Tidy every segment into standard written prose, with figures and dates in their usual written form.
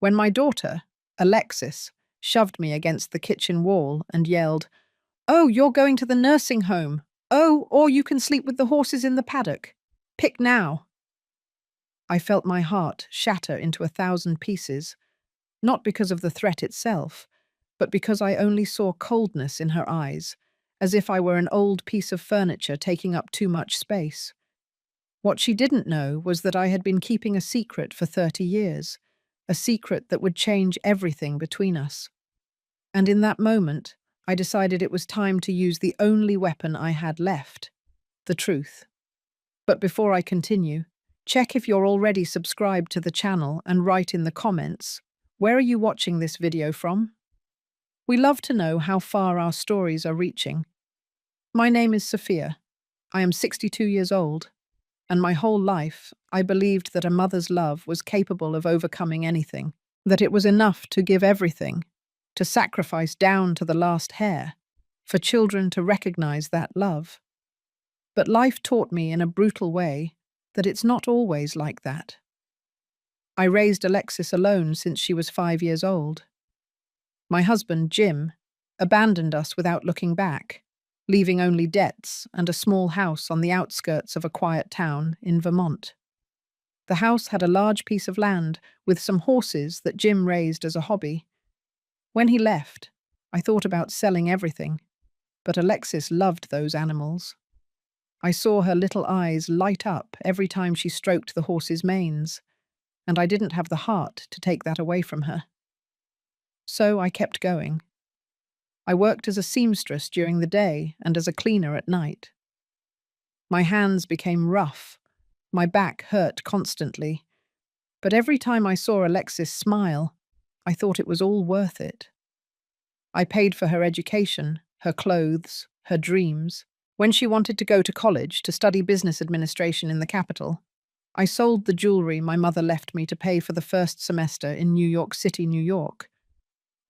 when my daughter, Alexis, shoved me against the kitchen wall and yelled, "Oh, you're going to the nursing home. Oh, or you can sleep with the horses in the paddock. Pick now." I felt my heart shatter into 1,000 pieces, not because of the threat itself, but because I only saw coldness in her eyes, as if I were an old piece of furniture taking up too much space. What she didn't know was that I had been keeping a secret for 30 years, a secret that would change everything between us. And in that moment, I decided it was time to use the only weapon I had left, the truth. But before I continue, check if you're already subscribed to the channel and write in the comments, where are you watching this video from? We love to know how far our stories are reaching. My name is Sophia. I am 62 years old, and my whole life I believed that a mother's love was capable of overcoming anything, that it was enough to give everything, to sacrifice down to the last hair, for children to recognize that love. But life taught me in a brutal way that it's not always like that. I raised Alexis alone since she was 5 years old. My husband, Jim, abandoned us without looking back, leaving only debts and a small house on the outskirts of a quiet town in Vermont. The house had a large piece of land with some horses that Jim raised as a hobby. When he left, I thought about selling everything, but Alexis loved those animals. I saw her little eyes light up every time she stroked the horses' manes, and I didn't have the heart to take that away from her. So I kept going. I worked as a seamstress during the day and as a cleaner at night. My hands became rough, my back hurt constantly, but every time I saw Alexis smile, I thought it was all worth it. I paid for her education, her clothes, her dreams. When she wanted to go to college to study business administration in the capital, I sold the jewelry my mother left me to pay for the first semester in New York City, New York.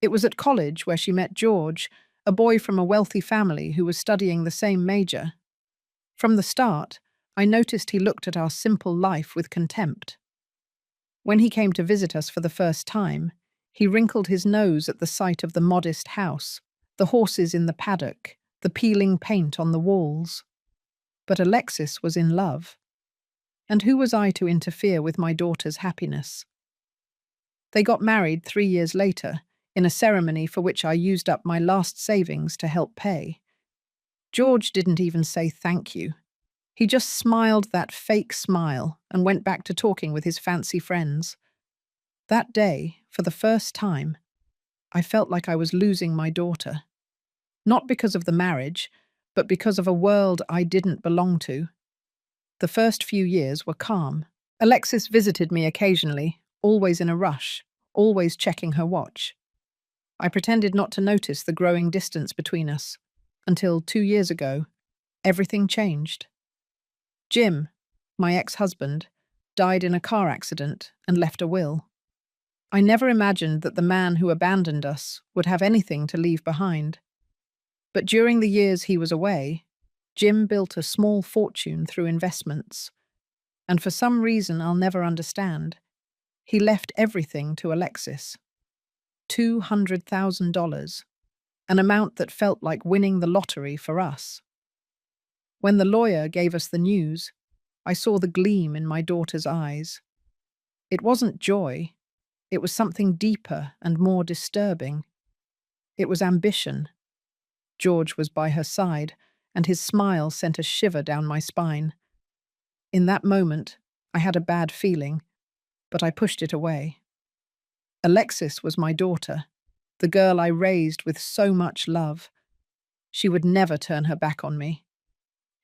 It was at college where she met George, a boy from a wealthy family who was studying the same major. From the start, I noticed he looked at our simple life with contempt. When he came to visit us for the first time, he wrinkled his nose at the sight of the modest house, the horses in the paddock, the peeling paint on the walls. But Alexis was in love. And who was I to interfere with my daughter's happiness? They got married 3 years later, in a ceremony for which I used up my last savings to help pay. George didn't even say thank you. He just smiled that fake smile and went back to talking with his fancy friends. That day, for the first time, I felt like I was losing my daughter. Not because of the marriage, but because of a world I didn't belong to. The first few years were calm. Alexis visited me occasionally, always in a rush, always checking her watch. I pretended not to notice the growing distance between us, until 2 years ago, everything changed. Jim, my ex-husband, died in a car accident and left a will. I never imagined that the man who abandoned us would have anything to leave behind. But during the years he was away, Jim built a small fortune through investments, and for some reason I'll never understand, he left everything to Alexis. $200,000, an amount that felt like winning the lottery for us. When the lawyer gave us the news, I saw the gleam in my daughter's eyes. It wasn't joy, it was something deeper and more disturbing. It was ambition. George was by her side, and his smile sent a shiver down my spine. In that moment, I had a bad feeling, but I pushed it away. Alexis was my daughter, the girl I raised with so much love. She would never turn her back on me.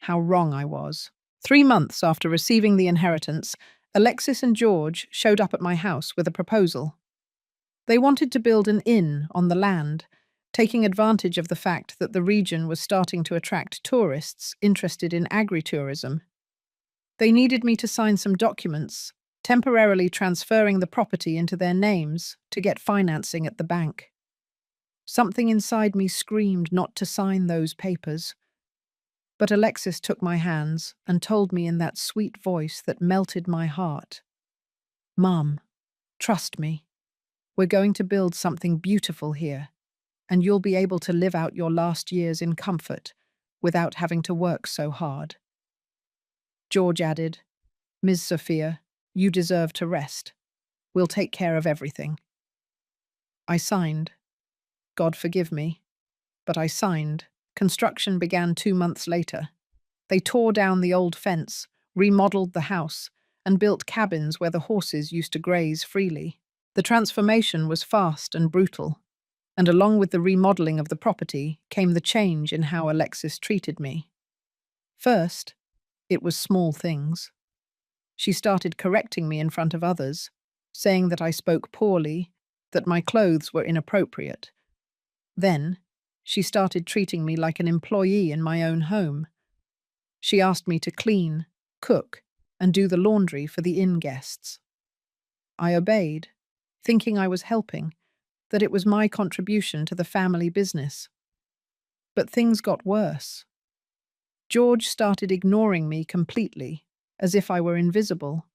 How wrong I was. 3 months after receiving the inheritance, Alexis and George showed up at my house with a proposal. They wanted to build an inn on the land, taking advantage of the fact that the region was starting to attract tourists interested in agritourism. They needed me to sign some documents, temporarily transferring the property into their names to get financing at the bank. Something inside me screamed not to sign those papers. But Alexis took my hands and told me in that sweet voice that melted my heart, "Mom, trust me. We're going to build something beautiful here, and you'll be able to live out your last years in comfort without having to work so hard." George added, "Ms. Sophia, you deserve to rest. We'll take care of everything." I signed. God forgive me, but I signed. Construction began 2 months later. They tore down the old fence, remodeled the house, and built cabins where the horses used to graze freely. The transformation was fast and brutal, and along with the remodeling of the property came the change in how Alexis treated me. First, it was small things. She started correcting me in front of others, saying that I spoke poorly, that my clothes were inappropriate. Then, she started treating me like an employee in my own home. She asked me to clean, cook, and do the laundry for the inn guests. I obeyed, thinking I was helping, that it was my contribution to the family business. But things got worse. George started ignoring me completely, as if I were invisible.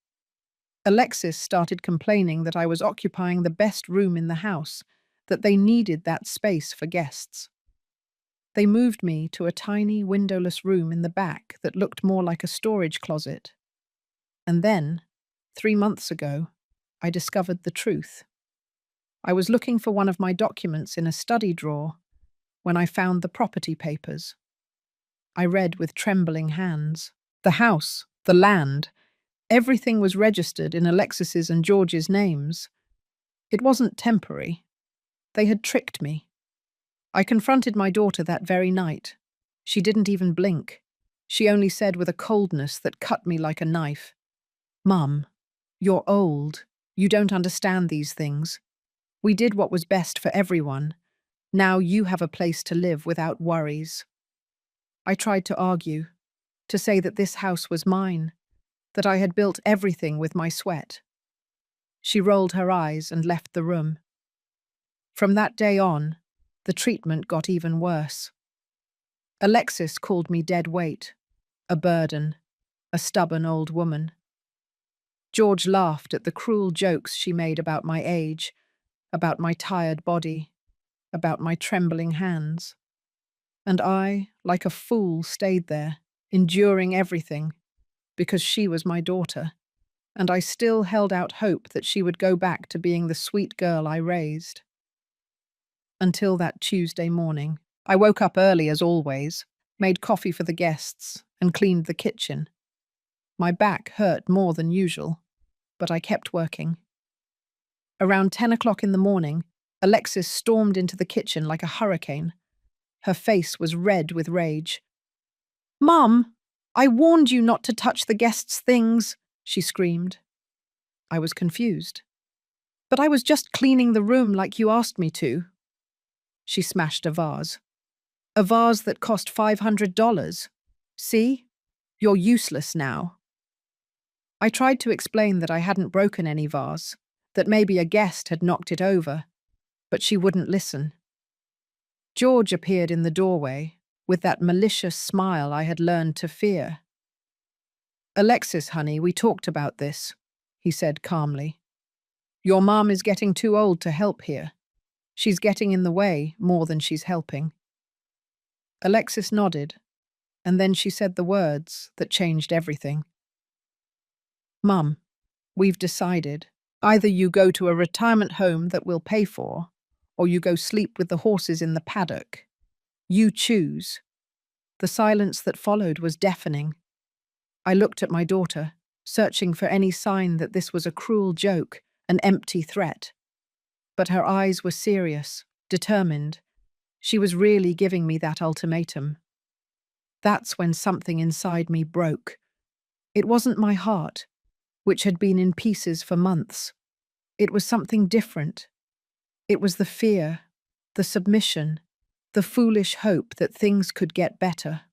Alexis started complaining that I was occupying the best room in the house, that they needed that space for guests. They moved me to a tiny windowless room in the back that looked more like a storage closet. And then, 3 months ago, I discovered the truth. I was looking for one of my documents in a study drawer when I found the property papers. I read with trembling hands. The house, the land, everything was registered in Alexis's and George's names. It wasn't temporary. They had tricked me. I confronted my daughter that very night. She didn't even blink. She only said with a coldness that cut me like a knife, "Mum, you're old. You don't understand these things. We did what was best for everyone. Now you have a place to live without worries." I tried to argue, to say that this house was mine, that I had built everything with my sweat. She rolled her eyes and left the room. From that day on, the treatment got even worse. Alexis called me dead weight, a burden, a stubborn old woman. George laughed at the cruel jokes she made about my age, about my tired body, about my trembling hands. And I, like a fool, stayed there, enduring everything, because she was my daughter, and I still held out hope that she would go back to being the sweet girl I raised. Until that Tuesday morning, I woke up early as always, made coffee for the guests, and cleaned the kitchen. My back hurt more than usual, but I kept working. Around 10 o'clock in the morning, Alexis stormed into the kitchen like a hurricane. Her face was red with rage. "Mum, I warned you not to touch the guests' things," she screamed. I was confused. "But I was just cleaning the room like you asked me to." She smashed a vase. "A vase that cost $500. See? You're useless now." I tried to explain that I hadn't broken any vase, that maybe a guest had knocked it over, but she wouldn't listen. George appeared in the doorway with that malicious smile I had learned to fear. "Alexis, honey, we talked about this," he said calmly. "Your mom is getting too old to help here. She's getting in the way more than she's helping." Alexis nodded, and then she said the words that changed everything. "Mum, we've decided. Either you go to a retirement home that we'll pay for, or you go sleep with the horses in the paddock. You choose." The silence that followed was deafening. I looked at my daughter, searching for any sign that this was a cruel joke, an empty threat. But her eyes were serious, determined. She was really giving me that ultimatum. That's when something inside me broke. It wasn't my heart, which had been in pieces for months. It was something different. It was the fear, the submission, the foolish hope that things could get better.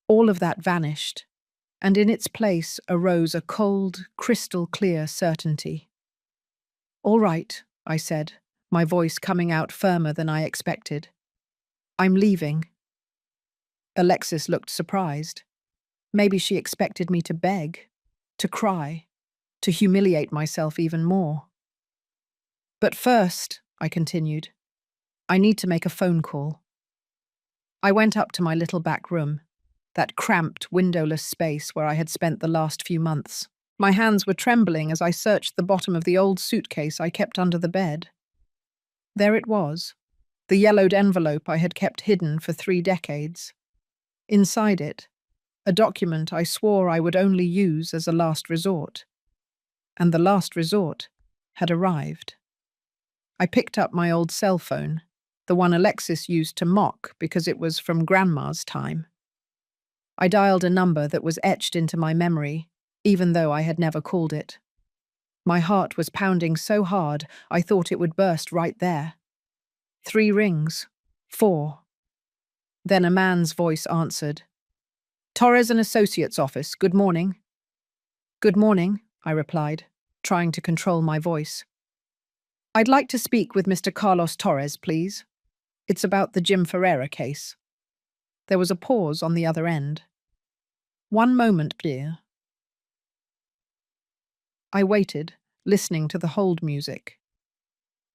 All of that vanished, and in its place arose a cold, crystal-clear certainty. "All right," I said, my voice coming out firmer than I expected. "I'm leaving." Alexis looked surprised. Maybe she expected me to beg, to cry, to humiliate myself even more. But first, I continued, I need to make a phone call. I went up to my little back room, that cramped, windowless space where I had spent the last few months. My hands were trembling as I searched the bottom of the old suitcase I kept under the bed. There it was, the yellowed envelope I had kept hidden for 3 decades. Inside it, a document I swore I would only use as a last resort. And the last resort had arrived. I picked up my old cell phone, the one Alexis used to mock because it was from Grandma's time. I dialed a number that was etched into my memory, even though I had never called it. My heart was pounding so hard I thought it would burst right there. 3 rings. 4. Then a man's voice answered. Torres and Associates office, good morning. Good morning, I replied, trying to control my voice. I'd like to speak with Mr. Carlos Torres, please. It's about the Jim Ferreira case. There was a pause on the other end. 1 moment, dear. I waited, listening to the hold music.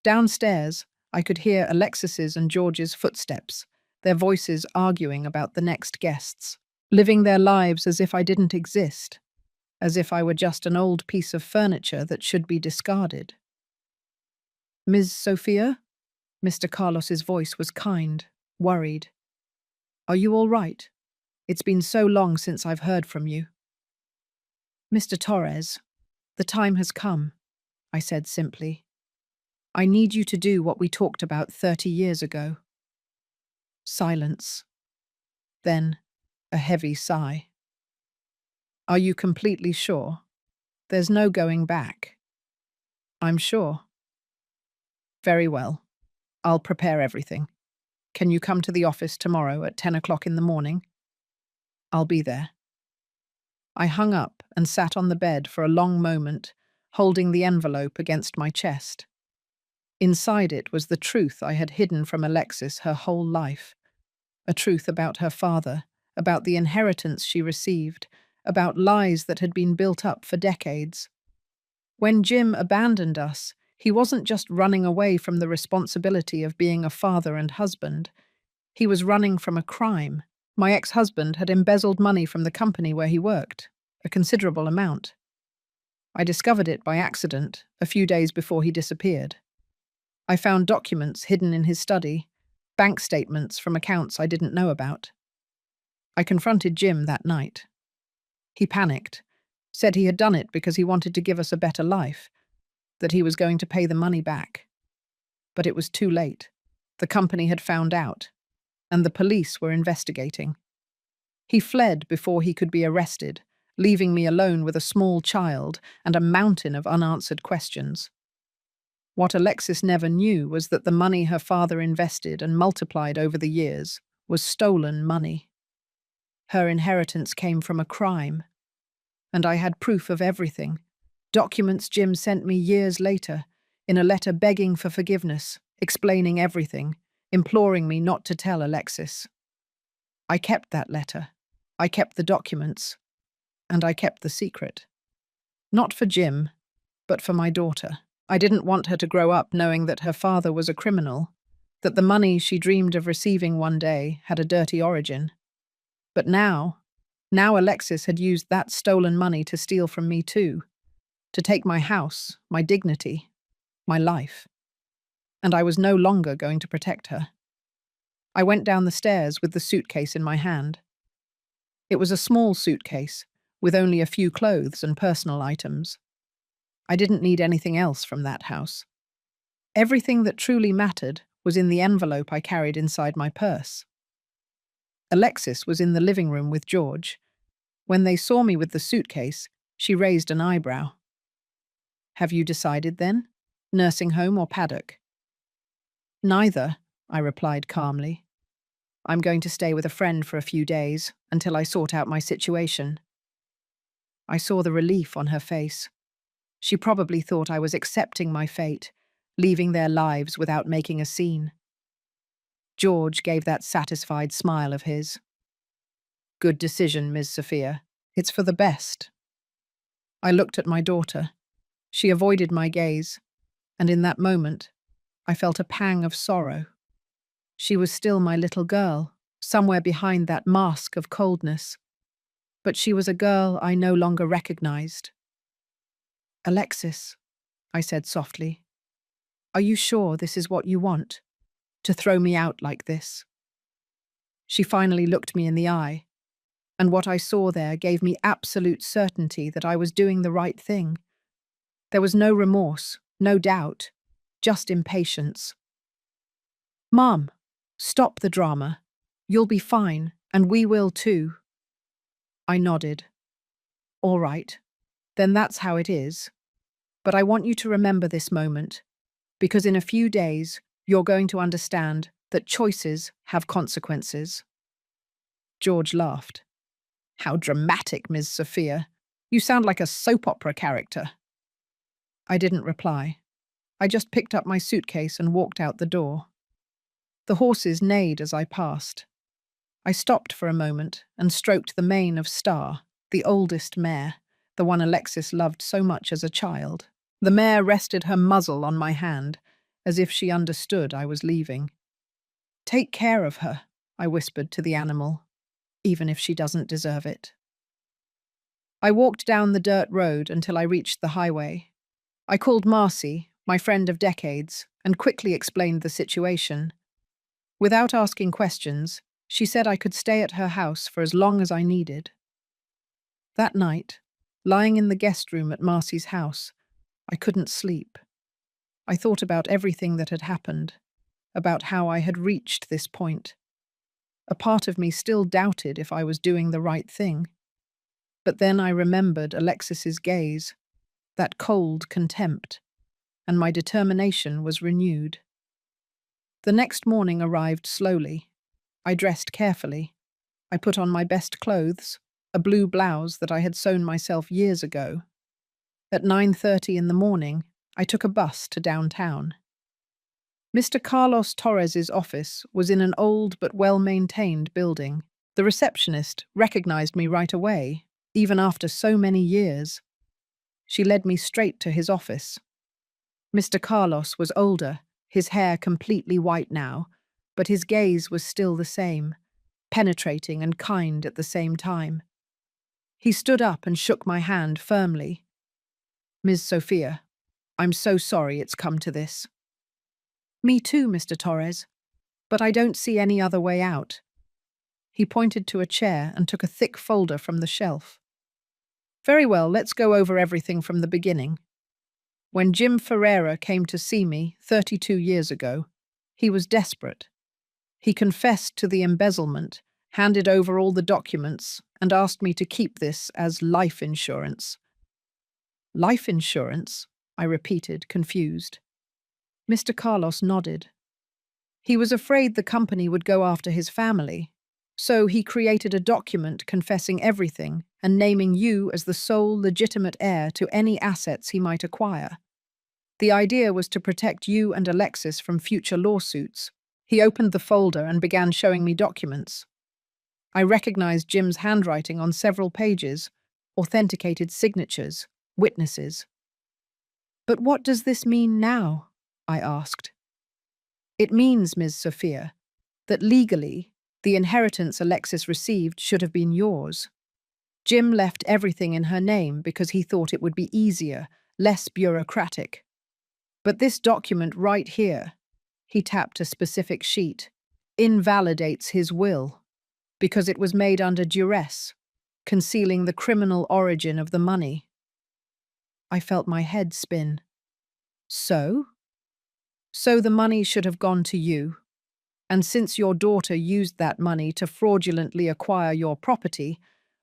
Downstairs, I could hear Alexis's and George's footsteps, their voices arguing about the next guests, living their lives as if I didn't exist, as if I were just an old piece of furniture that should be discarded. Ms. Sophia? Mr. Carlos's voice was kind, worried. Are you all right? It's been so long since I've heard from you. Mr. Torres, the time has come, I said simply. I need you to do what we talked about 30 years ago. Silence. Then, a heavy sigh. Are you completely sure? There's no going back. I'm sure. Very well. I'll prepare everything. Can you come to the office tomorrow at 10 o'clock in the morning? I'll be there. I hung up and sat on the bed for a long moment, holding the envelope against my chest. Inside it was the truth I had hidden from Alexis her whole life. A truth about her father, about the inheritance she received, about lies that had been built up for decades. When Jim abandoned us, he wasn't just running away from the responsibility of being a father and husband. He was running from a crime. My ex-husband had embezzled money from the company where he worked, a considerable amount. I discovered it by accident a few days before he disappeared. I found documents hidden in his study, bank statements from accounts I didn't know about. I confronted Jim that night. He panicked, said he had done it because he wanted to give us a better life, that he was going to pay the money back. But it was too late. The company had found out, and the police were investigating. He fled before he could be arrested, leaving me alone with a small child and a mountain of unanswered questions. What Alexis never knew was that the money her father invested and multiplied over the years was stolen money. Her inheritance came from a crime, and I had proof of everything. Documents Jim sent me years later, in a letter begging for forgiveness, explaining everything, imploring me not to tell Alexis. I kept that letter. I kept the documents. And I kept the secret. Not for Jim, but for my daughter. I didn't want her to grow up knowing that her father was a criminal, that the money she dreamed of receiving one day had a dirty origin. But now Alexis had used that stolen money to steal from me too, to take my house, my dignity, my life. And I was no longer going to protect her. I went down the stairs with the suitcase in my hand. It was a small suitcase, with only a few clothes and personal items. I didn't need anything else from that house. Everything that truly mattered was in the envelope I carried inside my purse. Alexis was in the living room with George. When they saw me with the suitcase, she raised an eyebrow. Have you decided then? Nursing home or paddock? Neither, I replied calmly. I'm going to stay with a friend for a few days until I sort out my situation. I saw the relief on her face. She probably thought I was accepting my fate, leaving their lives without making a scene. George gave that satisfied smile of his. Good decision, Ms. Sophia. It's for the best. I looked at my daughter. She avoided my gaze. and in that moment, I felt a pang of sorrow. She was still my little girl, somewhere behind that mask of coldness. But she was a girl I no longer recognized. "Alexis," I said softly, "are you sure this is what you want? To throw me out like this?" She finally looked me in the eye, and what I saw there gave me absolute certainty that I was doing the right thing. There was no remorse, no doubt, just impatience. "Mom, stop the drama. You'll be fine, and we will too." I nodded. "All right, then that's how it is. But I want you to remember this moment, because in a few days, you're going to understand that choices have consequences." George laughed. "How dramatic, Ms. Sophia. You sound like a soap opera character." I didn't reply. I just picked up my suitcase and walked out the door. The horses neighed as I passed. I stopped for a moment and stroked the mane of Star, the oldest mare, the one Alexis loved so much as a child. The mare rested her muzzle on my hand, as if she understood I was leaving. "Take care of her," I whispered to the animal, "even if she doesn't deserve it." I walked down the dirt road until I reached the highway. I called Marcy, my friend of decades, and quickly explained the situation. Without asking questions, she said I could stay at her house for as long as I needed. That night, lying in the guest room at Marcy's house, I couldn't sleep. I thought about everything that had happened, about how I had reached this point. A part of me still doubted if I was doing the right thing. But then I remembered Alexis's gaze, that cold contempt, and my determination was renewed. The next morning arrived slowly. I dressed carefully. I put on my best clothes, a blue blouse that I had sewn myself years ago. At 9:30 in the morning, I took a bus to downtown. Mr. Carlos Torres's office was in an old but well-maintained building. The receptionist recognized me right away, even after so many years. She led me straight to his office. Mr. Carlos was older, his hair completely white now, but his gaze was still the same, penetrating and kind at the same time. He stood up and shook my hand firmly. "Ms. Sophia, I'm so sorry it's come to this." "Me too, Mr. Torres, but I don't see any other way out." He pointed to a chair and took a thick folder from the shelf. "Very well, let's go over everything from the beginning. When Jim Ferreira came to see me 32 years ago, he was desperate. He confessed to the embezzlement, handed over all the documents, and asked me to keep this as life insurance." "Life insurance?" I repeated, confused. Mr. Carlos nodded. "He was afraid the company would go after his family, so he created a document confessing everything and naming you as the sole legitimate heir to any assets he might acquire. The idea was to protect you and Alexis from future lawsuits." He opened the folder and began showing me documents. I recognized Jim's handwriting on several pages, authenticated signatures, witnesses. "But what does this mean now?" I asked. "It means, Ms. Sophia, that legally, the inheritance Alexis received should have been yours. Jim left everything in her name because he thought it would be easier, less bureaucratic. But this document right here," he tapped a specific sheet, "invalidates his will, because it was made under duress, concealing the criminal origin of the money." I felt my head spin. "So? So the money should have gone to you, and since your daughter used that money to fraudulently acquire your property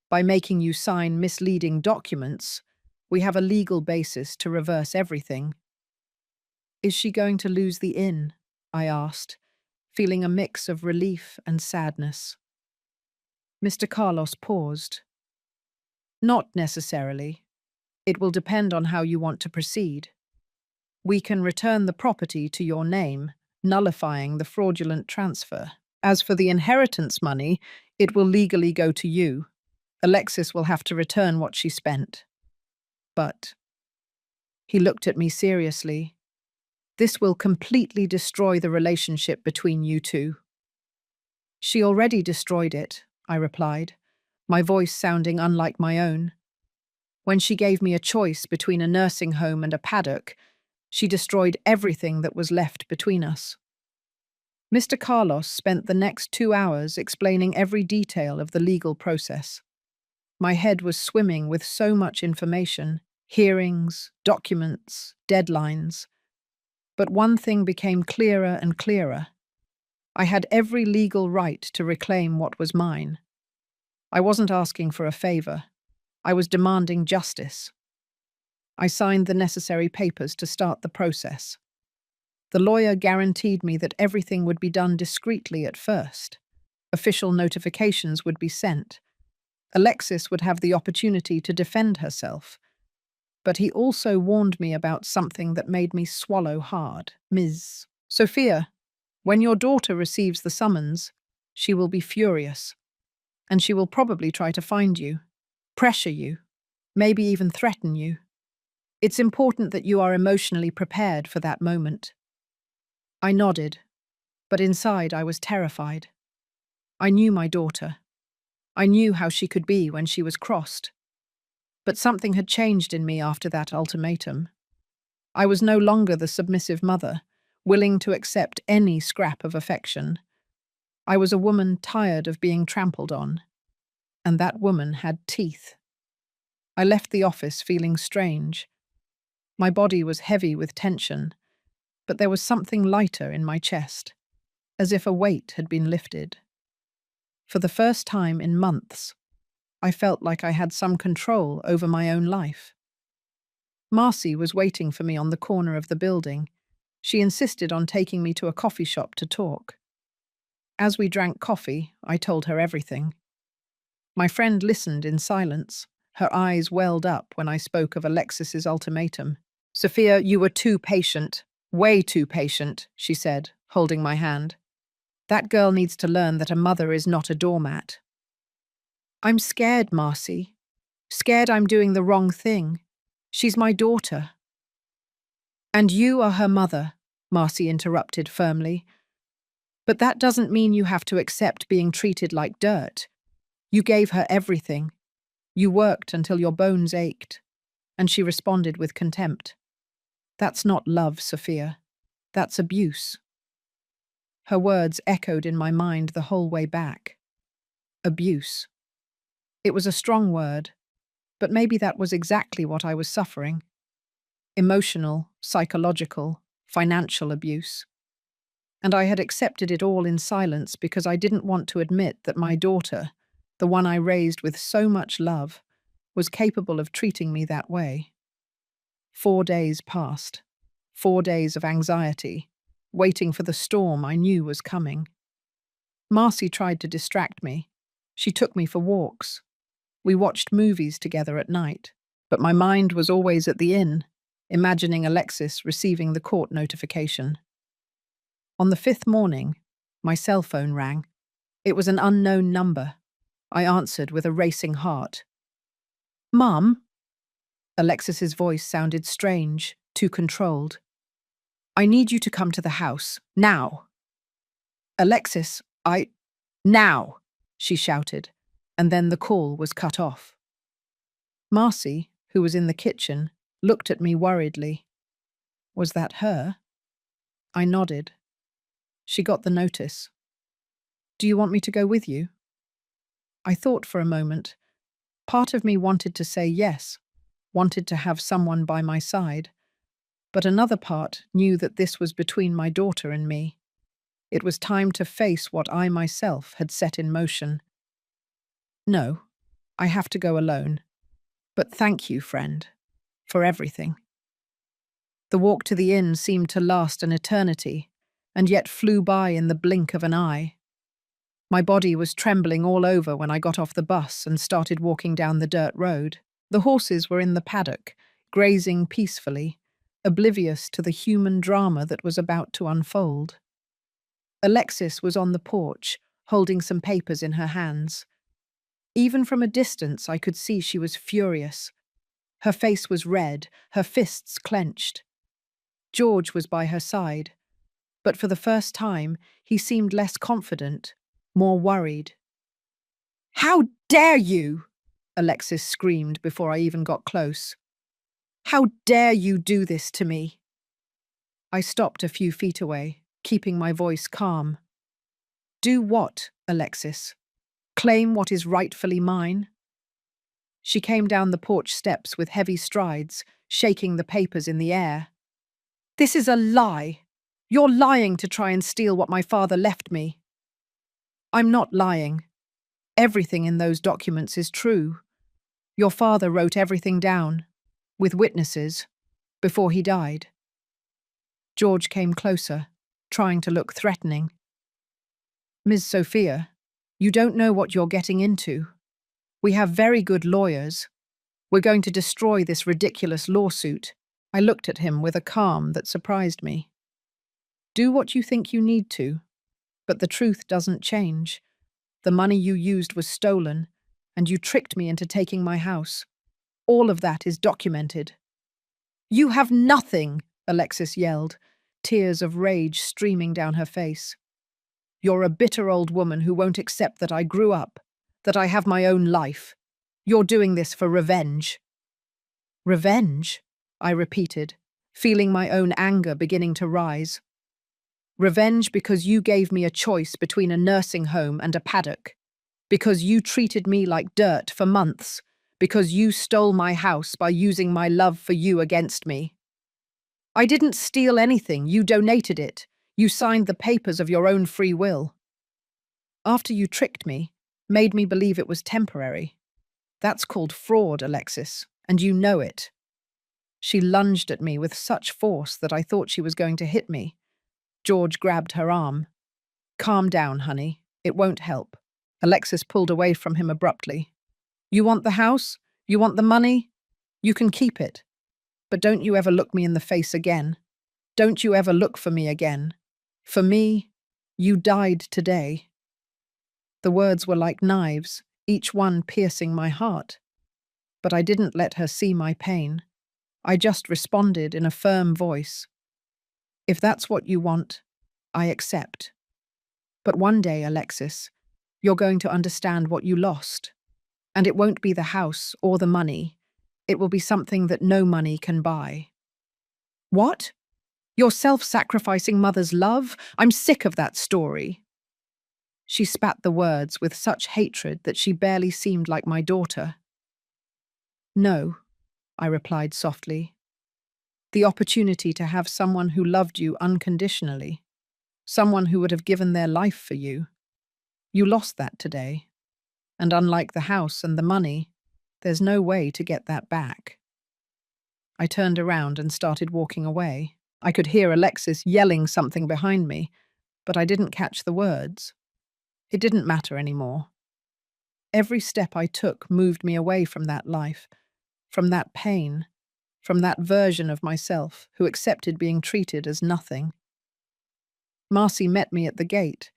by making you sign misleading documents, we have a legal basis to reverse everything." "Is she going to lose the inn?" I asked, feeling a mix of relief and sadness. Mr. Carlos paused. "Not necessarily. It will depend on how you want to proceed. We can return the property to your name, nullifying the fraudulent transfer. As for the inheritance money, it will legally go to you. Alexis will have to return what she spent. But—" He looked at me seriously. This will completely destroy the relationship between you two. She already destroyed it, I replied, my voice sounding unlike my own. When she gave me a choice between a nursing home and a paddock, she destroyed everything that was left between us. Mr. Carlos spent the next 2 hours explaining every detail of the legal process. My head was swimming with so much information, hearings, documents, deadlines. But one thing became clearer and clearer. I had every legal right to reclaim what was mine. I wasn't asking for a favor. I was demanding justice. I signed the necessary papers to start the process. The lawyer guaranteed me that everything would be done discreetly at first. Official notifications would be sent. Alexis would have the opportunity to defend herself. But he also warned me about something that made me swallow hard. Ms. Sophia, when your daughter receives the summons, she will be furious. And she will probably try to find you, pressure you, maybe even threaten you. It's important that you are emotionally prepared for that moment. I nodded, but inside I was terrified. I knew my daughter. I knew how she could be when she was crossed. But something had changed in me after that ultimatum. I was no longer the submissive mother, willing to accept any scrap of affection. I was a woman tired of being trampled on. And that woman had teeth. I left the office feeling strange. My body was heavy with tension, but there was something lighter in my chest, as if a weight had been lifted. For the first time in months, I felt like I had some control over my own life. Marcy was waiting for me on the corner of the building. She insisted on taking me to a coffee shop to talk. As we drank coffee, I told her everything. My friend listened in silence. Her eyes welled up when I spoke of Alexis's ultimatum. Sophia, you were too patient. Way too patient, she said, holding my hand. That girl needs to learn that a mother is not a doormat. I'm scared, Marcy. Scared I'm doing the wrong thing. She's my daughter. And you are her mother, Marcy interrupted firmly. But that doesn't mean you have to accept being treated like dirt. You gave her everything. You worked until your bones ached. And she responded with contempt. That's not love, Sophia. That's abuse. Her words echoed in my mind the whole way back. Abuse. It was a strong word, but maybe that was exactly what I was suffering. Emotional, psychological, financial abuse. And I had accepted it all in silence because I didn't want to admit that my daughter, the one I raised with so much love, was capable of treating me that way. 4 days passed. 4 days of anxiety, waiting for the storm I knew was coming. Marcy tried to distract me. She took me for walks. We watched movies together at night, but my mind was always at the inn, imagining Alexis receiving the court notification. On the 5th morning, my cell phone rang. It was an unknown number. I answered with a racing heart. Mum? Alexis's voice sounded strange, too controlled. I need you to come to the house, now. Alexis, Now, she shouted, and then the call was cut off. Marcy, who was in the kitchen, looked at me worriedly. Was that her? I nodded. She got the notice. Do you want me to go with you? I thought for a moment. Part of me wanted to say yes, wanted to have someone by my side. But another part knew that this was between my daughter and me. It was time to face what I myself had set in motion. No, I have to go alone. But thank you, friend, for everything. The walk to the inn seemed to last an eternity, and yet flew by in the blink of an eye. My body was trembling all over when I got off the bus and started walking down the dirt road. The horses were in the paddock, grazing peacefully, oblivious to the human drama that was about to unfold. Alexis was on the porch, holding some papers in her hands. Even from a distance, I could see she was furious. Her face was red, her fists clenched. George was by her side, but for the first time, he seemed less confident, more worried. "How dare you!" Alexis screamed before I even got close. "How dare you do this to me?" I stopped a few feet away, keeping my voice calm. "Do what, Alexis? Claim what is rightfully mine?" She came down the porch steps with heavy strides, shaking the papers in the air. "This is a lie. You're lying to try and steal what my father left me." "I'm not lying. Everything in those documents is true. Your father wrote everything down, with witnesses, before he died." George came closer, trying to look threatening. "Ms. Sophia, you don't know what you're getting into. We have very good lawyers. We're going to destroy this ridiculous lawsuit." I looked at him with a calm that surprised me. "Do what you think you need to, but the truth doesn't change. The money you used was stolen, and you tricked me into taking my house. All of that is documented." "You have nothing!" Alexis yelled, tears of rage streaming down her face. "You're a bitter old woman who won't accept that I grew up, that I have my own life. You're doing this for revenge." "Revenge?" I repeated, feeling my own anger beginning to rise. "Revenge because you gave me a choice between a nursing home and a paddock. Because you treated me like dirt for months. Because you stole my house by using my love for you against me." "I didn't steal anything. You donated it. You signed the papers of your own free will. After you tricked me, made me believe it was temporary. That's called fraud, Alexis, and you know it." She lunged at me with such force that I thought she was going to hit me. George grabbed her arm. "Calm down, honey. It won't help." Alexis pulled away from him abruptly. "You want the house? You want the money? You can keep it. But don't you ever look me in the face again. Don't you ever look for me again. For me, you died today." The words were like knives, each one piercing my heart. But I didn't let her see my pain. I just responded in a firm voice. "If that's what you want, I accept. But one day, Alexis, you're going to understand what you lost. And it won't be the house or the money. It will be something that no money can buy." "What? Your self-sacrificing mother's love? I'm sick of that story." She spat the words with such hatred that she barely seemed like my daughter. "No," I replied softly. "The opportunity to have someone who loved you unconditionally, someone who would have given their life for you. You lost that today. And unlike the house and the money, there's no way to get that back." I turned around and started walking away. I could hear Alexis yelling something behind me, but I didn't catch the words. It didn't matter anymore. Every step I took moved me away from that life, from that pain, from that version of myself who accepted being treated as nothing. Marcy met me at the gate.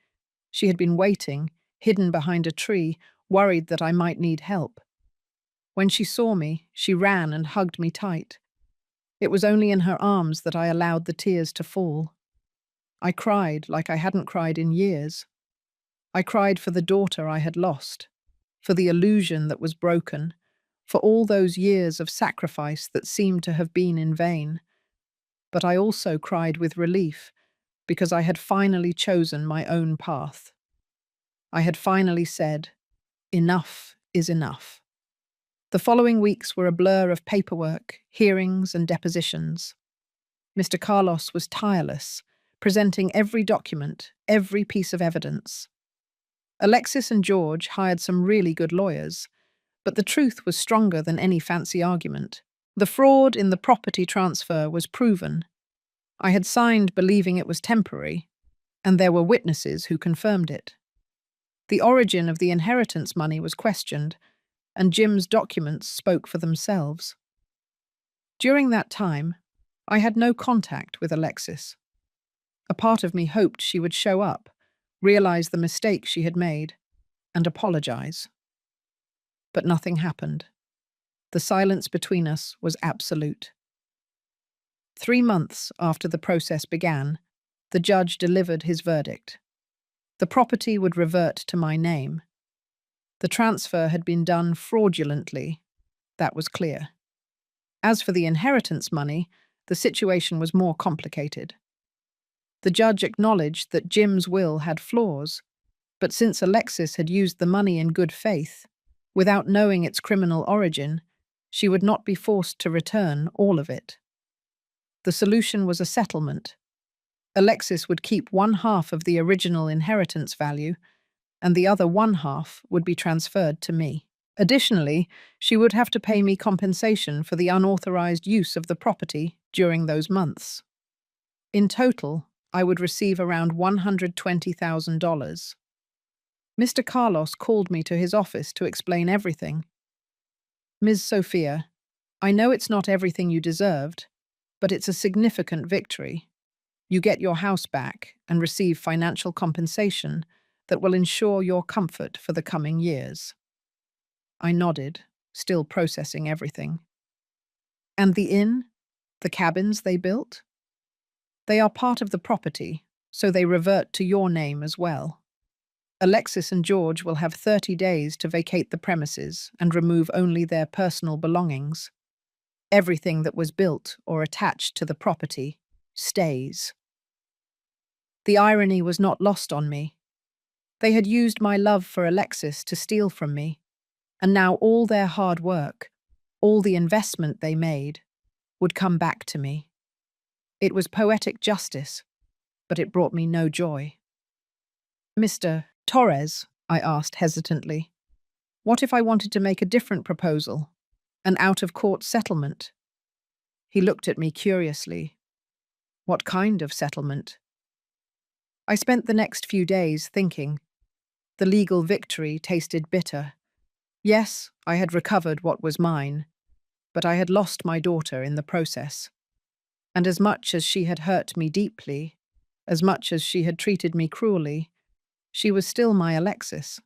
She had been waiting, hidden behind a tree, worried that I might need help. When she saw me, she ran and hugged me tight. It was only in her arms that I allowed the tears to fall. I cried like I hadn't cried in years. I cried for the daughter I had lost, for the illusion that was broken, for all those years of sacrifice that seemed to have been in vain. But I also cried with relief, because I had finally chosen my own path. I had finally said, enough is enough. The following weeks were a blur of paperwork, hearings, and depositions. Mr. Carlos was tireless, presenting every document, every piece of evidence. Alexis and George hired some really good lawyers, but the truth was stronger than any fancy argument. The fraud in the property transfer was proven. I had signed believing it was temporary, and there were witnesses who confirmed it. The origin of the inheritance money was questioned, and Jim's documents spoke for themselves. During that time, I had no contact with Alexis. A part of me hoped she would show up, realize the mistake she had made, and apologize. But nothing happened. The silence between us was absolute. 3 months after the process began, the judge delivered his verdict. The property would revert to my name. The transfer had been done fraudulently. That was clear. As for the inheritance money, the situation was more complicated. The judge acknowledged that Jim's will had flaws, but since Alexis had used the money in good faith, without knowing its criminal origin, she would not be forced to return all of it. The solution was a settlement. Alexis would keep 1/2 of the original inheritance value, and the other 1/2 would be transferred to me. Additionally, she would have to pay me compensation for the unauthorized use of the property during those months. In total, I would receive around $120,000. Mr. Carlos called me to his office to explain everything. Ms. Sophia, I know it's not everything you deserved, but it's a significant victory. You get your house back and receive financial compensation that will ensure your comfort for the coming years. I nodded, still processing everything. And the inn? The cabins they built? They are part of the property, so they revert to your name as well. Alexis and George will have 30 days to vacate the premises and remove only their personal belongings. Everything that was built or attached to the property stays. The irony was not lost on me. They had used my love for Alexis to steal from me, and now all their hard work, all the investment they made, would come back to me. It was poetic justice, but it brought me no joy. Mr. Torres, I asked hesitantly, what if I wanted to make a different proposal, an out-of-court settlement? He looked at me curiously. What kind of settlement? I spent the next few days thinking. The legal victory tasted bitter. Yes, I had recovered what was mine, but I had lost my daughter in the process. And as much as she had hurt me deeply, as much as she had treated me cruelly, she was still my Alexis.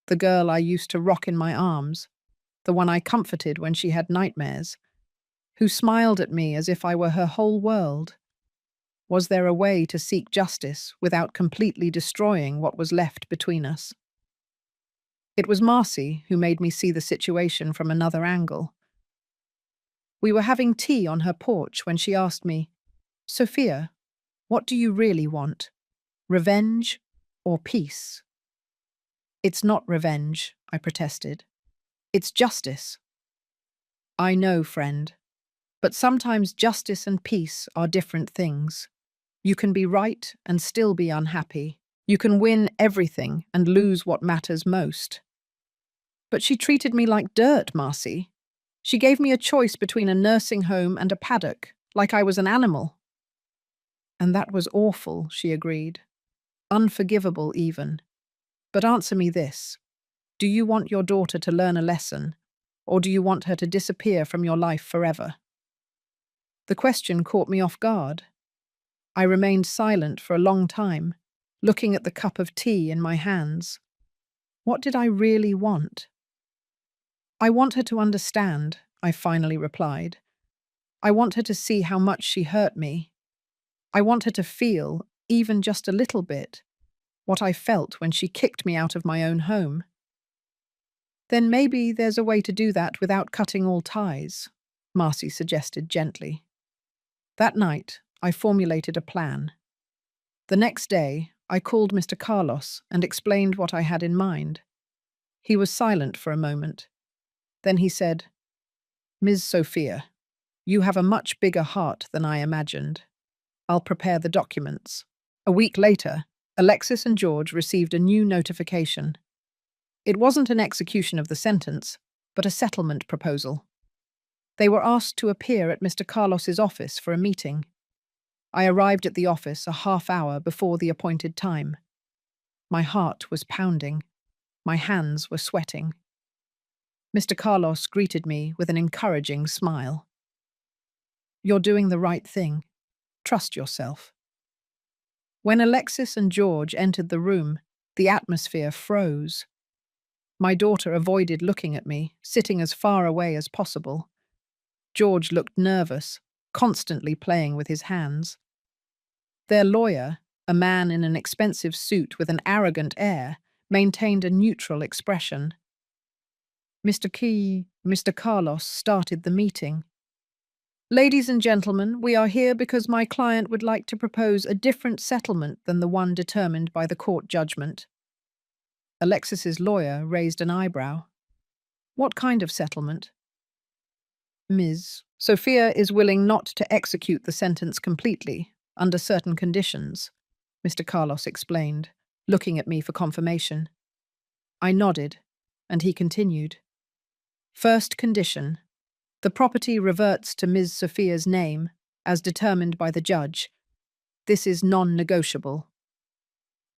The girl I used to rock in my arms, the one I comforted when she had nightmares, who smiled at me as if I were her whole world. Was there a way to seek justice without completely destroying what was left between us? It was Marcy who made me see the situation from another angle. We were having tea on her porch when she asked me, Sophia, what do you really want? Revenge or peace? It's not revenge, I protested. It's justice. I know, friend, but sometimes justice and peace are different things. You can be right and still be unhappy. You can win everything and lose what matters most. But she treated me like dirt, Marcy. She gave me a choice between a nursing home and a paddock, like I was an animal. And that was awful, she agreed. Unforgivable even. But answer me this. Do you want your daughter to learn a lesson, or do you want her to disappear from your life forever? The question caught me off guard. I remained silent for a long time, looking at the cup of tea in my hands. What did I really want? I want her to understand, I finally replied. I want her to see how much she hurt me. I want her to feel, even just a little bit, what I felt when she kicked me out of my own home. Then maybe there's a way to do that without cutting all ties, Marcy suggested gently. That night, I formulated a plan. The next day, I called Mr. Carlos and explained what I had in mind. He was silent for a moment. Then he said, Ms. Sophia, you have a much bigger heart than I imagined. I'll prepare the documents. A week later, Alexis and George received a new notification. It wasn't an execution of the sentence, but a settlement proposal. They were asked to appear at Mr. Carlos's office for a meeting. I arrived at the office a half-hour before the appointed time. My heart was pounding. My hands were sweating. Mr. Carlos greeted me with an encouraging smile. You're doing the right thing. Trust yourself. When Alexis and George entered the room, the atmosphere froze. My daughter avoided looking at me, sitting as far away as possible. George looked nervous, constantly playing with his hands. Their lawyer, a man in an expensive suit with an arrogant air, maintained a neutral expression. Mr. Carlos started the meeting. Ladies and gentlemen, we are here because my client would like to propose a different settlement than the one determined by the court judgment. Alexis's lawyer raised an eyebrow. What kind of settlement? Ms. Sophia is willing not to execute the sentence completely, under certain conditions, Mr. Carlos explained, looking at me for confirmation. I nodded, and he continued. First condition. The property reverts to Ms. Sophia's name, as determined by the judge. This is non-negotiable.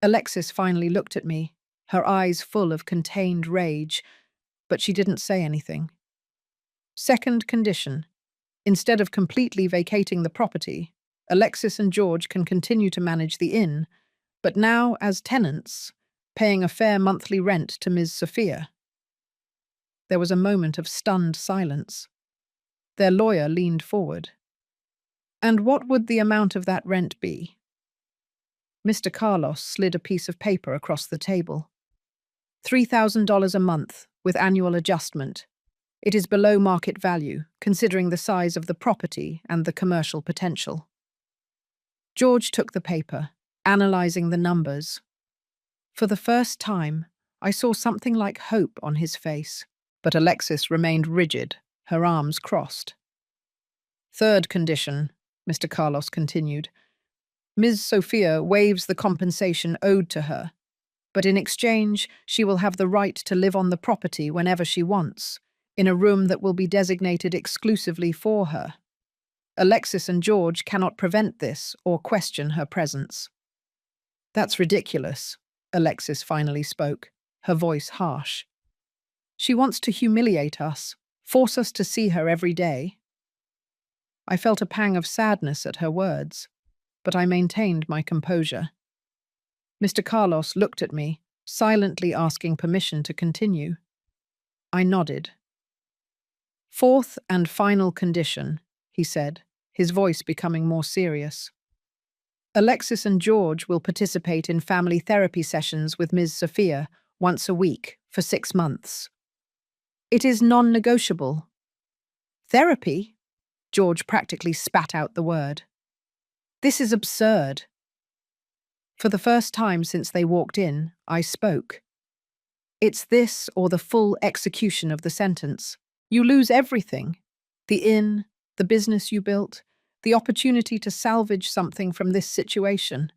Alexis finally looked at me, her eyes full of contained rage, but she didn't say anything. Second condition. Instead of completely vacating the property, Alexis and George can continue to manage the inn, but now as tenants, paying a fair monthly rent to Ms. Sophia. There was a moment of stunned silence. Their lawyer leaned forward. And what would the amount of that rent be? Mr. Carlos slid a piece of paper across the table. $3,000 a month, with annual adjustment. It is below market value, considering the size of the property and the commercial potential. George took the paper, analyzing the numbers. For the first time, I saw something like hope on his face, but Alexis remained rigid, her arms crossed. Third condition, Mr. Carlos continued. Ms. Sophia waives the compensation owed to her, but in exchange she will have the right to live on the property whenever she wants, in a room that will be designated exclusively for her. Alexis and George cannot prevent this or question her presence. That's ridiculous, Alexis finally spoke, her voice harsh. She wants to humiliate us, force us to see her every day. I felt a pang of sadness at her words, but I maintained my composure. Mr. Carlos looked at me, silently asking permission to continue. I nodded. Fourth and final condition, he said, his voice becoming more serious. Alexis and George will participate in family therapy sessions with Ms. Sophia once a week for 6 months. It is non-negotiable. Therapy? George practically spat out the word. This is absurd. For the first time since they walked in, I spoke. It's this or the full execution of the sentence. You lose everything. The inn, the business you built, the opportunity to salvage something from this situation.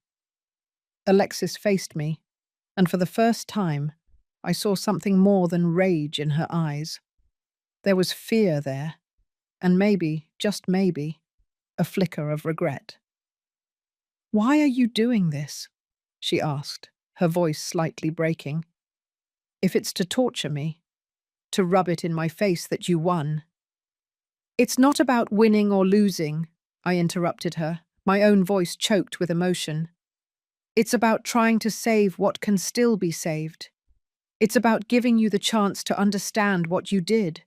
Alexis faced me, and for the first time, I saw something more than rage in her eyes. There was fear there, and maybe, just maybe, a flicker of regret. Why are you doing this? She asked, her voice slightly breaking. If it's to torture me, to rub it in my face that you won. It's not about winning or losing, I interrupted her, my own voice choked with emotion. It's about trying to save what can still be saved. It's about giving you the chance to understand what you did.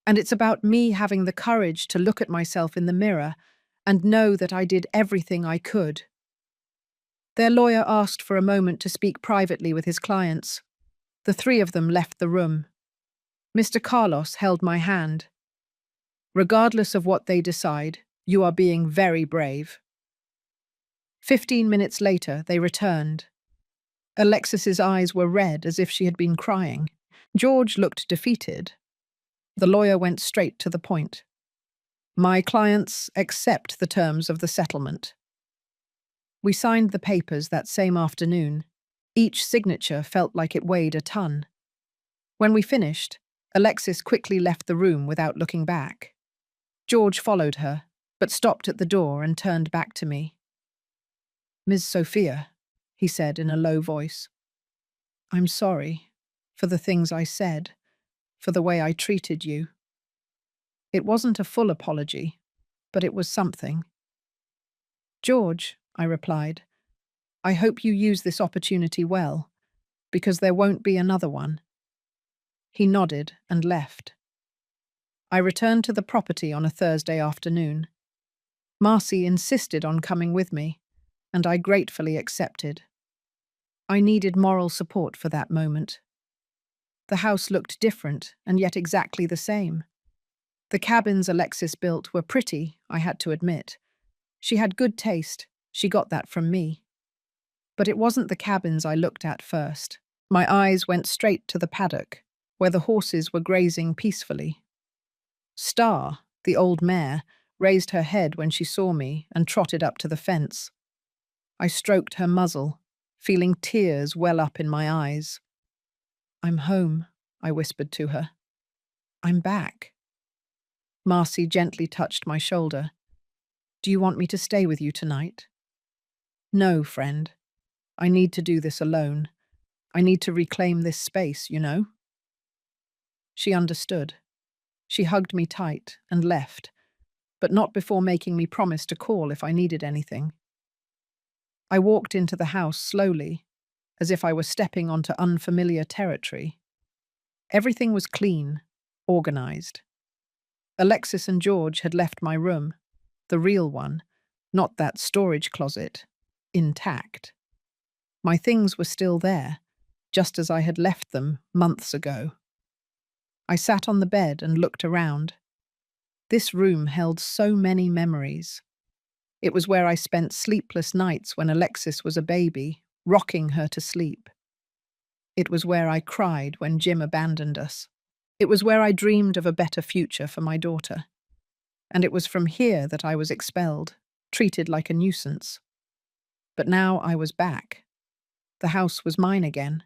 And it's about me having the courage to look at myself in the mirror and know that I did everything I could. Their lawyer asked for a moment to speak privately with his clients. The 3 of them left the room. Mr. Carlos held my hand. Regardless of what they decide, you are being very brave. 15 minutes later, they returned. Alexis's eyes were red as if she had been crying. George looked defeated. The lawyer went straight to the point. My clients accept the terms of the settlement. We signed the papers that same afternoon. Each signature felt like it weighed a ton. When we finished, Alexis quickly left the room without looking back. George followed her, but stopped at the door and turned back to me. Ms. Sophia, he said in a low voice. I'm sorry for the things I said, for the way I treated you. It wasn't a full apology, but it was something. George, I replied, I hope you use this opportunity well, because there won't be another one. He nodded and left. I returned to the property on a Thursday afternoon. Marcy insisted on coming with me, and I gratefully accepted. I needed moral support for that moment. The house looked different, and yet exactly the same. The cabins Alexis built were pretty, I had to admit. She had good taste, she got that from me. But it wasn't the cabins I looked at first. My eyes went straight to the paddock, where the horses were grazing peacefully. Star, the old mare, raised her head when she saw me and trotted up to the fence. I stroked her muzzle, feeling tears well up in my eyes. "I'm home," I whispered to her. "I'm back." Marcy gently touched my shoulder. "Do you want me to stay with you tonight?" "No, friend. I need to do this alone. I need to reclaim this space, you know?" She understood. She hugged me tight and left, but not before making me promise to call if I needed anything. I walked into the house slowly, as if I were stepping onto unfamiliar territory. Everything was clean, organized. Alexis and George had left my room, the real one, not that storage closet, intact. My things were still there, just as I had left them months ago. I sat on the bed and looked around. This room held so many memories. It was where I spent sleepless nights when Alexis was a baby, rocking her to sleep. It was where I cried when Jim abandoned us. It was where I dreamed of a better future for my daughter. And it was from here that I was expelled, treated like a nuisance. But now I was back. The house was mine again.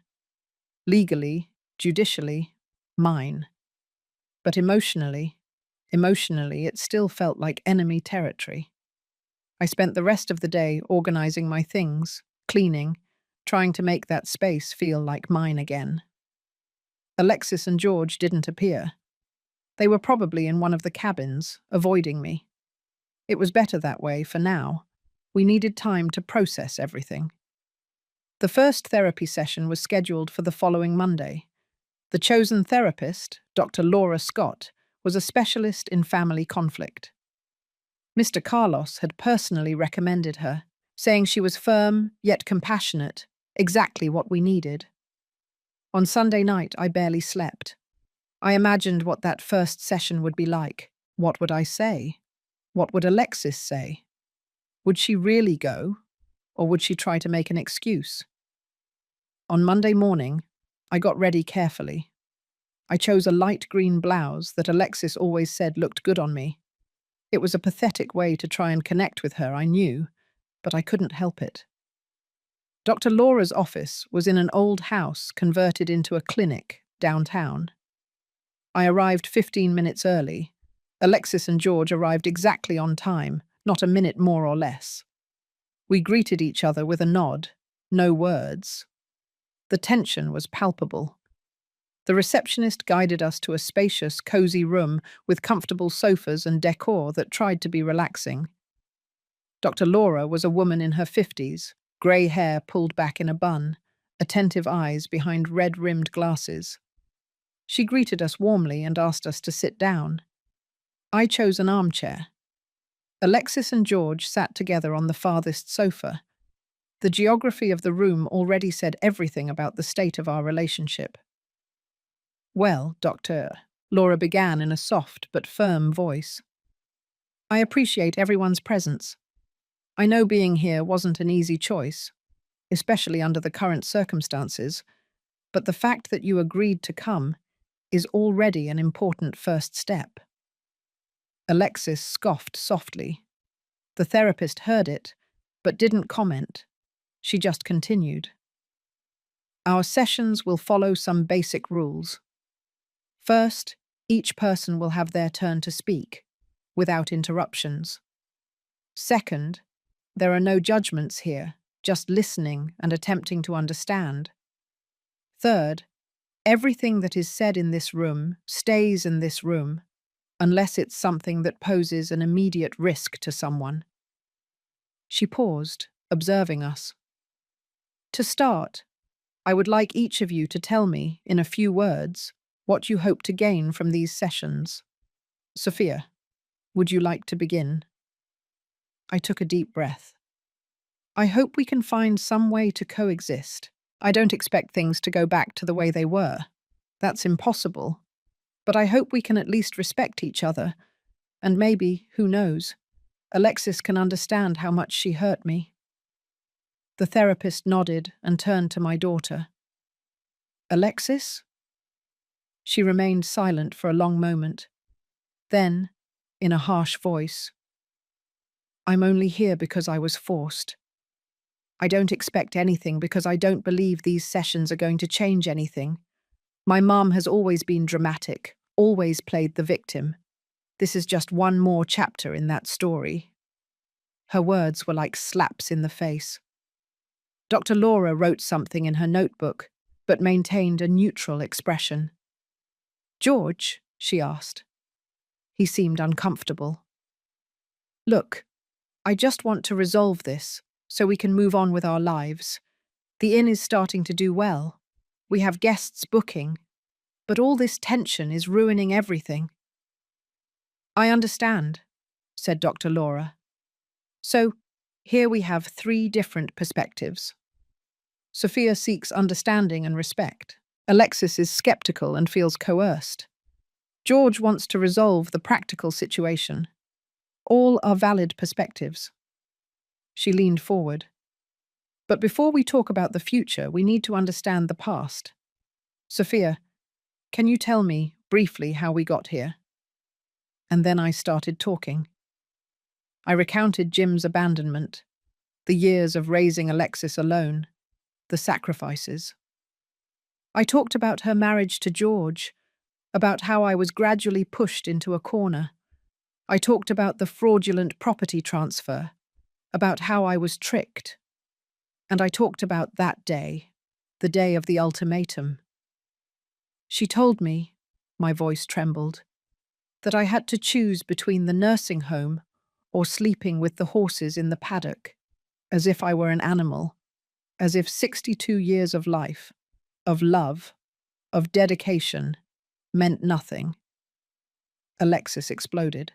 Legally, judicially, mine. But emotionally, it still felt like enemy territory. I spent the rest of the day organizing my things, cleaning, trying to make that space feel like mine again. Alexis and George didn't appear. They were probably in one of the cabins, avoiding me. It was better that way for now. We needed time to process everything. The first therapy session was scheduled for the following Monday. The chosen therapist, Dr. Laura Scott, was a specialist in family conflict. Mr. Carlos had personally recommended her, saying she was firm yet compassionate, exactly what we needed. On Sunday night, I barely slept. I imagined what that first session would be like. What would I say? What would Alexis say? Would she really go, or would she try to make an excuse? On Monday morning, I got ready carefully. I chose a light green blouse that Alexis always said looked good on me. It was a pathetic way to try and connect with her, I knew, but I couldn't help it. Dr. Laura's office was in an old house converted into a clinic downtown. I arrived 15 minutes early. Alexis and George arrived exactly on time, not a minute more or less. We greeted each other with a nod, no words. The tension was palpable. The receptionist guided us to a spacious, cozy room with comfortable sofas and decor that tried to be relaxing. Dr. Laura was a woman in her 50s, grey hair pulled back in a bun, attentive eyes behind red-rimmed glasses. She greeted us warmly and asked us to sit down. I chose an armchair. Alexis and George sat together on the farthest sofa. The geography of the room already said everything about the state of our relationship. "Well, Doctor," Laura began in a soft but firm voice. "I appreciate everyone's presence. I know being here wasn't an easy choice, especially under the current circumstances, but the fact that you agreed to come is already an important first step." Alexis scoffed softly. The therapist heard it, but didn't comment. She just continued. "Our sessions will follow some basic rules. First, each person will have their turn to speak, without interruptions. Second, there are no judgments here, just listening and attempting to understand. Third, everything that is said in this room stays in this room, unless it's something that poses an immediate risk to someone." She paused, observing us. "To start, I would like each of you to tell me, in a few words, what you hope to gain from these sessions. Sophia, would you like to begin?" I took a deep breath. I hope we can find some way to coexist. I don't expect things to go back to the way they were. That's impossible. But I hope we can at least respect each other. And maybe, who knows, Alexis can understand how much she hurt me. The therapist nodded and turned to my daughter. Alexis? She remained silent for a long moment. Then, in a harsh voice, I'm only here because I was forced. I don't expect anything because I don't believe these sessions are going to change anything. My mum has always been dramatic, always played the victim. This is just one more chapter in that story. Her words were like slaps in the face. Dr. Laura wrote something in her notebook, but maintained a neutral expression. George? She asked. He seemed uncomfortable. Look, I just want to resolve this, so we can move on with our lives. The inn is starting to do well. We have guests booking, but all this tension is ruining everything. I understand, said Dr. Laura. So, here we have 3 different perspectives. Sophia seeks understanding and respect. Alexis is skeptical and feels coerced. George wants to resolve the practical situation. All are valid perspectives. She leaned forward. But before we talk about the future, we need to understand the past. Sophia, can you tell me, briefly, how we got here? And then I started talking. I recounted Jim's abandonment, the years of raising Alexis alone, the sacrifices. I talked about her marriage to George, about how I was gradually pushed into a corner. I talked about the fraudulent property transfer, about how I was tricked. And I talked about that day, the day of the ultimatum. She told me, my voice trembled, that I had to choose between the nursing home or sleeping with the horses in the paddock, as if I were an animal, as if 62 years of life, of love, of dedication, meant nothing. Alexis exploded.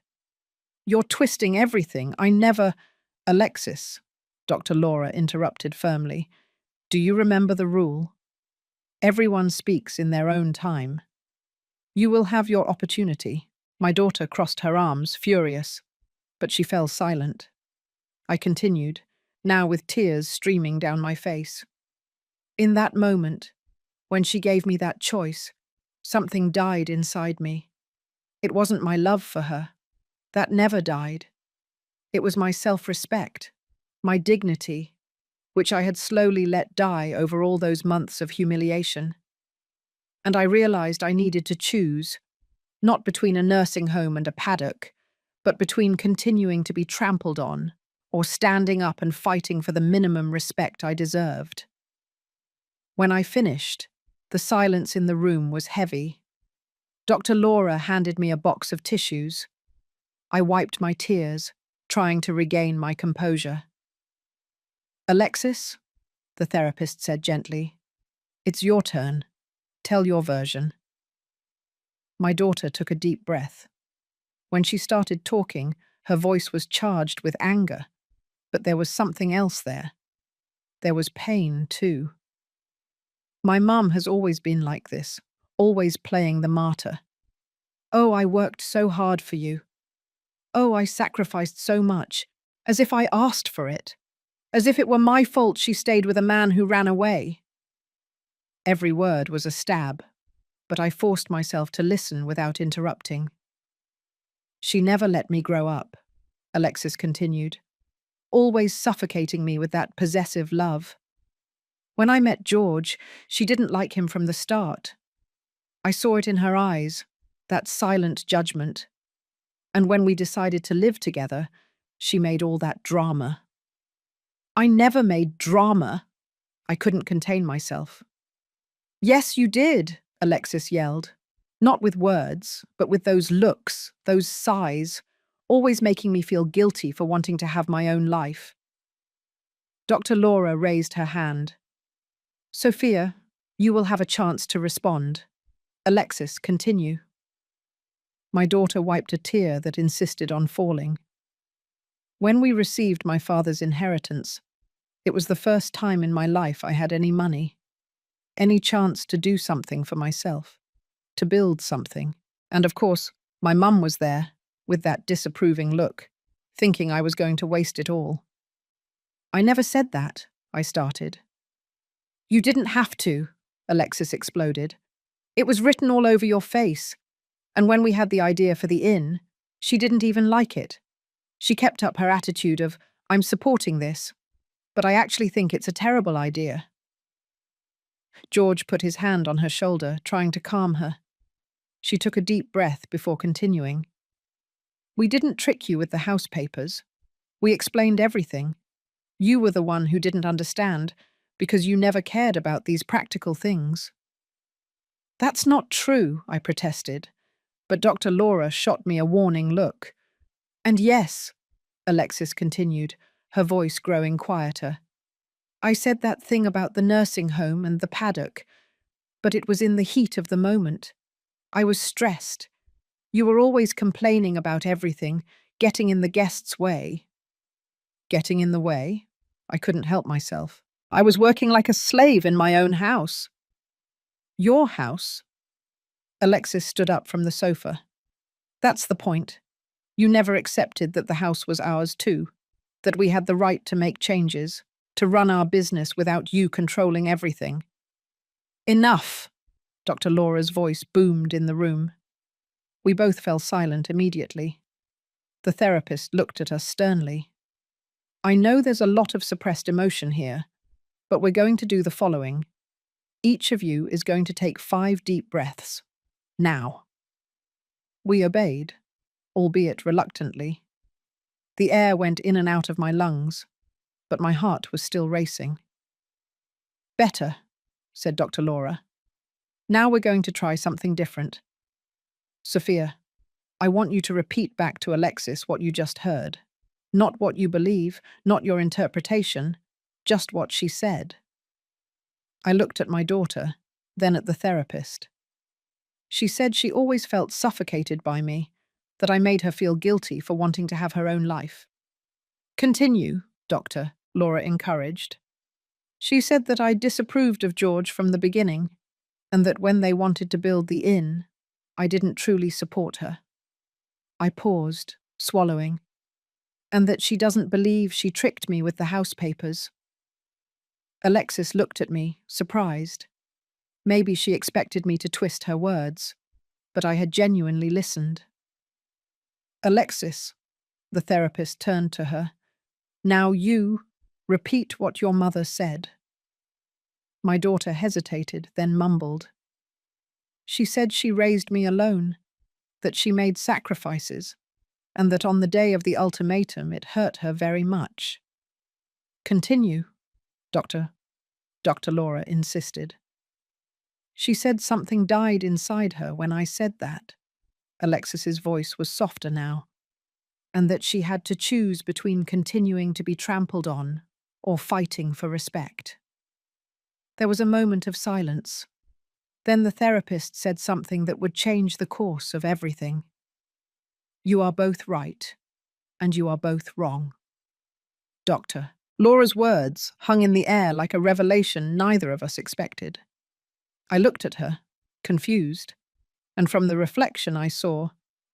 You're twisting everything. I never— Alexis, Dr. Laura interrupted firmly. Do you remember the rule? Everyone speaks in their own time. You will have your opportunity. My daughter crossed her arms, furious, but she fell silent. I continued, now with tears streaming down my face. In that moment, when she gave me that choice, something died inside me. It wasn't my love for her. That never died. It was my self-respect, my dignity, which I had slowly let die over all those months of humiliation. And I realized I needed to choose, not between a nursing home and a paddock, but between continuing to be trampled on or standing up and fighting for the minimum respect I deserved. When I finished, the silence in the room was heavy. Dr. Laura handed me a box of tissues. I wiped my tears, trying to regain my composure. Alexis, the therapist said gently, it's your turn. Tell your version. My daughter took a deep breath. When she started talking, her voice was charged with anger, but there was something else there. There was pain, too. My mum has always been like this, always playing the martyr. Oh, I worked so hard for you. Oh, I sacrificed so much, as if I asked for it, as if it were my fault she stayed with a man who ran away. Every word was a stab, but I forced myself to listen without interrupting. She never let me grow up, Alexis continued, always suffocating me with that possessive love. When I met George, she didn't like him from the start. I saw it in her eyes, that silent judgment. And when we decided to live together, she made all that drama. I never made drama. I couldn't contain myself. Yes, you did, Alexis yelled. Not with words, but with those looks, those sighs, always making me feel guilty for wanting to have my own life. Dr. Laura raised her hand. Sophia, you will have a chance to respond. Alexis, continue. My daughter wiped a tear that insisted on falling. When we received my father's inheritance, it was the first time in my life I had any money, any chance to do something for myself, to build something. And of course, my mum was there, with that disapproving look, thinking I was going to waste it all. I never said that, I started. You didn't have to, Alexis exploded. It was written all over your face. And when we had the idea for the inn, she didn't even like it. She kept up her attitude of, I'm supporting this, but I actually think it's a terrible idea. George put his hand on her shoulder, trying to calm her. She took a deep breath before continuing. We didn't trick you with the house papers. We explained everything. You were the one who didn't understand, because you never cared about these practical things. That's not true, I protested, but Dr. Laura shot me a warning look. And yes, Alexis continued, her voice growing quieter. I said that thing about the nursing home and the paddock, but it was in the heat of the moment. I was stressed. You were always complaining about everything, getting in the guests' way. Getting in the way? I couldn't help myself. I was working like a slave in my own house. Your house? Alexis stood up from the sofa. That's the point. You never accepted that the house was ours too, that we had the right to make changes, to run our business without you controlling everything. Enough! Dr. Laura's voice boomed in the room. We both fell silent immediately. The therapist looked at us sternly. I know there's a lot of suppressed emotion here, but we're going to do the following. Each of you is going to take 5 deep breaths. Now. We obeyed, albeit reluctantly. The air went in and out of my lungs, but my heart was still racing. Better, said Dr. Laura. Now we're going to try something different. Sophia, I want you to repeat back to Alexis what you just heard. Not what you believe, not your interpretation, just what she said. I looked at my daughter, then at the therapist. She said she always felt suffocated by me, that I made her feel guilty for wanting to have her own life. Continue, Doctor, Laura encouraged. She said that I disapproved of George from the beginning, and that when they wanted to build the inn, I didn't truly support her. I paused, swallowing, and that she doesn't believe she tricked me with the house papers. Alexis looked at me, surprised. Maybe she expected me to twist her words, but I had genuinely listened. Alexis, the therapist turned to her. Now you, repeat what your mother said. My daughter hesitated, then mumbled. She said she raised me alone, that she made sacrifices, and that on the day of the ultimatum it hurt her very much. Continue, Dr. Laura insisted. She said something died inside her when I said that. Alexis's voice was softer now, and that she had to choose between continuing to be trampled on or fighting for respect. There was a moment of silence. Then the therapist said something that would change the course of everything. You are both right, and you are both wrong. Doctor. Laura's words hung in the air like a revelation neither of us expected. I looked at her, confused, and from the reflection I saw,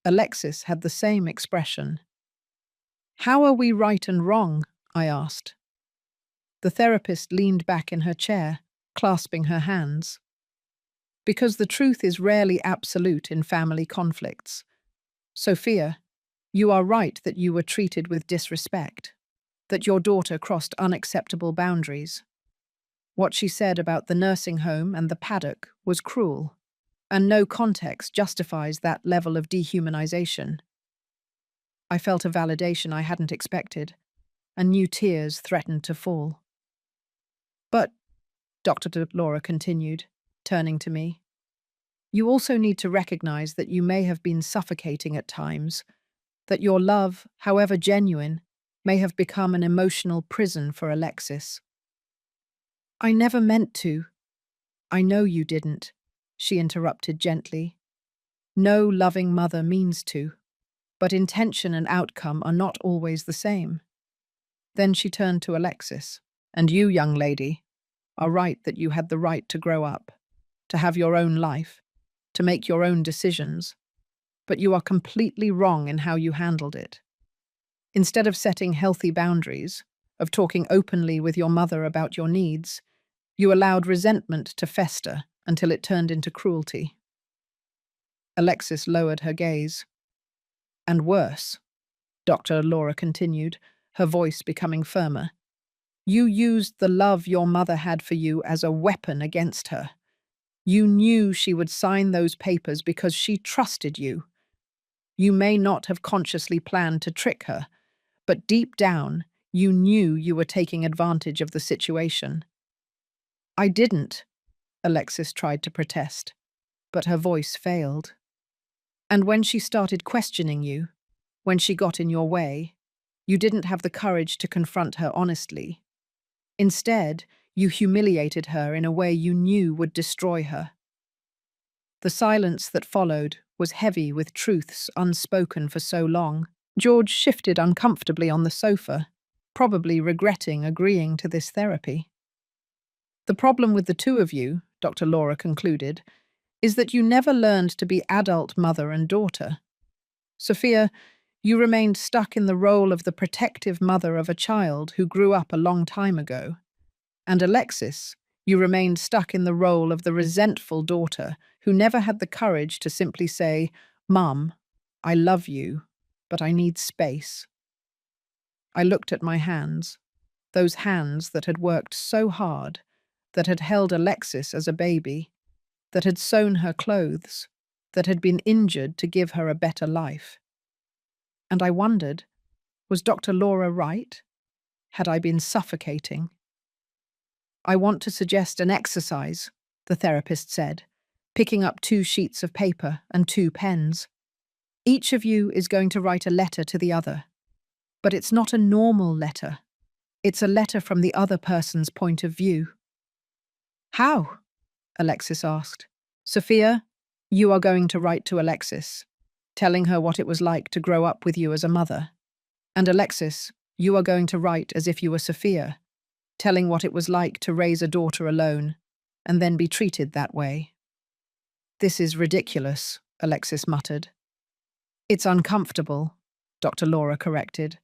Alexis had the same expression. How are we right and wrong? I asked. The therapist leaned back in her chair, clasping her hands. Because the truth is rarely absolute in family conflicts. Sophia, you are right that you were treated with disrespect, that your daughter crossed unacceptable boundaries. What she said about the nursing home and the paddock was cruel, and no context justifies that level of dehumanization. I felt a validation I hadn't expected, and new tears threatened to fall. But, Dr. Laura continued, turning to me, you also need to recognize that you may have been suffocating at times, that your love, however genuine, may have become an emotional prison for Alexis. I never meant to. I know you didn't, she interrupted gently. No loving mother means to. but intention and outcome are not always the same. Then she turned to Alexis. And you, young lady, are right that you had the right to grow up, to have your own life, to make your own decisions, but you are completely wrong in how you handled it. Instead of setting healthy boundaries, of talking openly with your mother about your needs, you allowed resentment to fester until it turned into cruelty. Alexis lowered her gaze. And worse, Dr. Laura continued, her voice becoming firmer. You used the love your mother had for you as a weapon against her. You knew she would sign those papers because she trusted you. You may not have consciously planned to trick her, but deep down, you knew you were taking advantage of the situation. I didn't, Alexis tried to protest, but her voice failed. And when she started questioning you, when she got in your way, you didn't have the courage to confront her honestly. Instead, you humiliated her in a way you knew would destroy her. The silence that followed was heavy with truths unspoken for so long. George shifted uncomfortably on the sofa, probably regretting agreeing to this therapy. The problem with the two of you, Dr. Laura concluded, is that you never learned to be adult mother and daughter. Sophia, you remained stuck in the role of the protective mother of a child who grew up a long time ago. And Alexis, you remained stuck in the role of the resentful daughter who never had the courage to simply say, Mum, I love you, but I need space. I looked at my hands, those hands that had worked so hard, that had held Alexis as a baby, that had sewn her clothes, that had been injured to give her a better life. And I wondered, was Dr. Laura right? Had I been suffocating? I want to suggest an exercise, the therapist said, picking up 2 sheets of paper and 2 pens. Each of you is going to write a letter to the other. But it's not a normal letter. It's a letter from the other person's point of view. How? Alexis asked. Sophia, you are going to write to Alexis, telling her what it was like to grow up with you as a mother. And Alexis, you are going to write as if you were Sophia, telling what it was like to raise a daughter alone, and then be treated that way. This is ridiculous, Alexis muttered. It's uncomfortable, Dr. Laura corrected,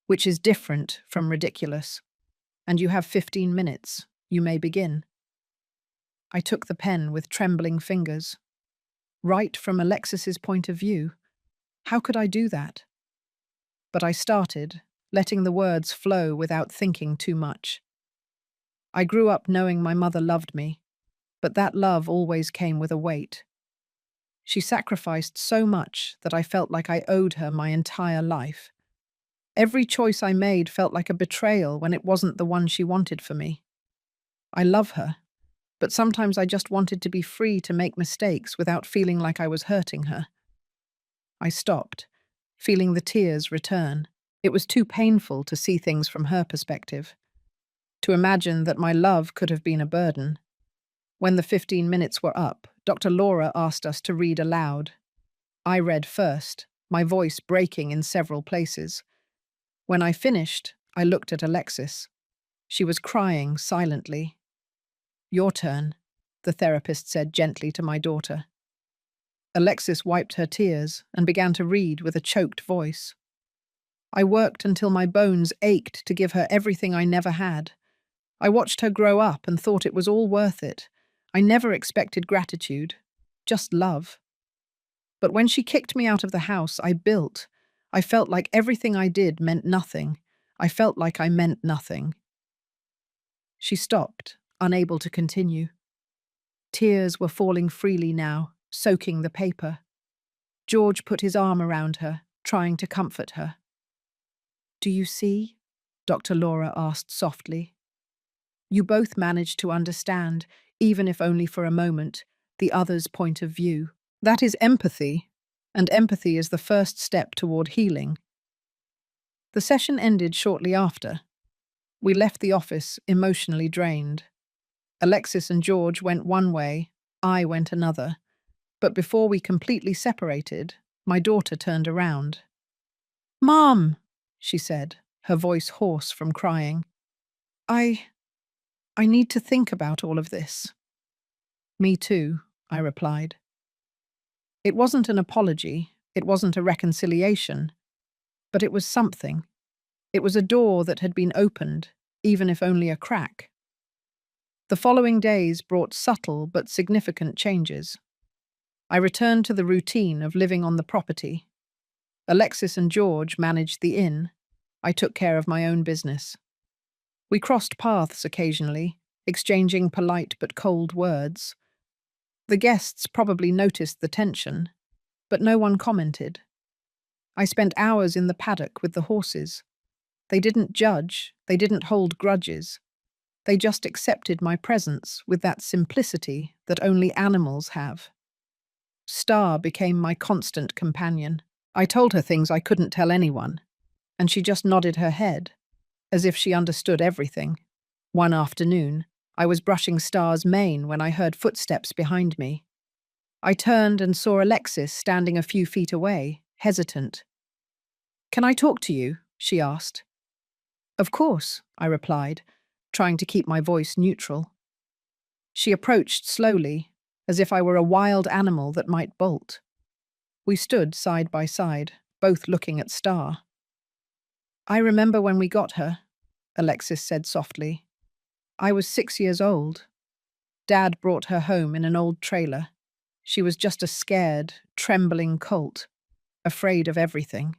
which is different from ridiculous. And you have 15 minutes. You may begin. I took the pen with trembling fingers. Write from Alexis's point of view. How could I do that? But I started, letting the words flow without thinking too much. I grew up knowing my mother loved me, but that love always came with a weight. She sacrificed so much that I felt like I owed her my entire life. Every choice I made felt like a betrayal when it wasn't the one she wanted for me. I love her, but sometimes I just wanted to be free to make mistakes without feeling like I was hurting her. I stopped, feeling the tears return. It was too painful to see things from her perspective, to imagine that my love could have been a burden. When the 15 minutes were up, Dr. Laura asked us to read aloud. I read first, my voice breaking in several places. When I finished, I looked at Alexis. She was crying silently. Your turn, the therapist said gently to my daughter. Alexis wiped her tears and began to read with a choked voice. I worked until my bones ached to give her everything I never had. I watched her grow up and thought it was all worth it. I never expected gratitude, just love. But when she kicked me out of the house, I built. I felt like everything I did meant nothing. I felt like I meant nothing. She stopped, unable to continue. Tears were falling freely now, soaking the paper. George put his arm around her, trying to comfort her. Do you see? Dr. Laura asked softly. You both managed to understand, even if only for a moment, the other's point of view. That is empathy, and empathy is the first step toward healing. The session ended shortly after. We left the office emotionally drained. Alexis and George went one way, I went another. But before we completely separated, my daughter turned around. Mom, she said, her voice hoarse from crying. I I need to think about all of this. Me too, I replied. It wasn't an apology, it wasn't a reconciliation, but it was something. It was a door that had been opened, even if only a crack. The following days brought subtle but significant changes. I returned to the routine of living on the property. Alexis and George managed the inn. I took care of my own business. We crossed paths occasionally, exchanging polite but cold words. The guests probably noticed the tension, but no one commented. I spent hours in the paddock with the horses. They didn't judge, they didn't hold grudges. They just accepted my presence with that simplicity that only animals have. Star became my constant companion. I told her things I couldn't tell anyone, and she just nodded her head, as if she understood everything. One afternoon, I was brushing Star's mane when I heard footsteps behind me. I turned and saw Alexis standing a few feet away, hesitant. "Can I talk to you?" she asked. "Of course," I replied, trying to keep my voice neutral. She approached slowly, as if I were a wild animal that might bolt. We stood side by side, both looking at Star. "I remember when we got her," Alexis said softly. "I was 6 years old. Dad brought her home in an old trailer. She was just a scared, trembling colt, afraid of everything."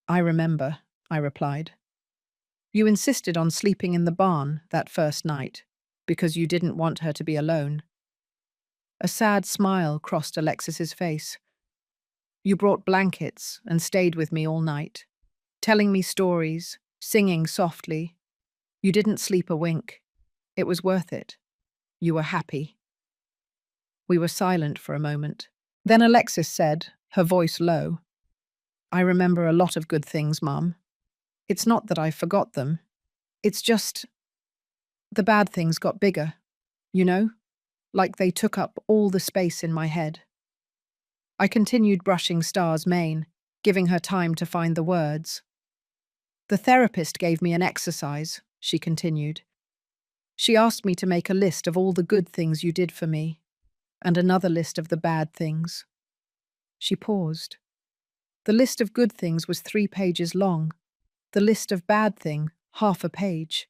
"I remember," I replied. "You insisted on sleeping in the barn that first night because you didn't want her to be alone." A sad smile crossed Alexis's face. "You brought blankets and stayed with me all night, telling me stories, singing softly. You didn't sleep a wink. It was worth it. You were happy." We were silent for a moment. Then Alexis said, her voice low, "I remember a lot of good things, Mum. It's not that I forgot them. It's just the bad things got bigger, you know? Like they took up all the space in my head." I continued brushing Star's mane, giving her time to find the words. "The therapist gave me an exercise," she continued. "She asked me to make a list of all the good things you did for me, and another list of the bad things." She paused. The list of good things was 3 pages long. The list of bad thing, half a page.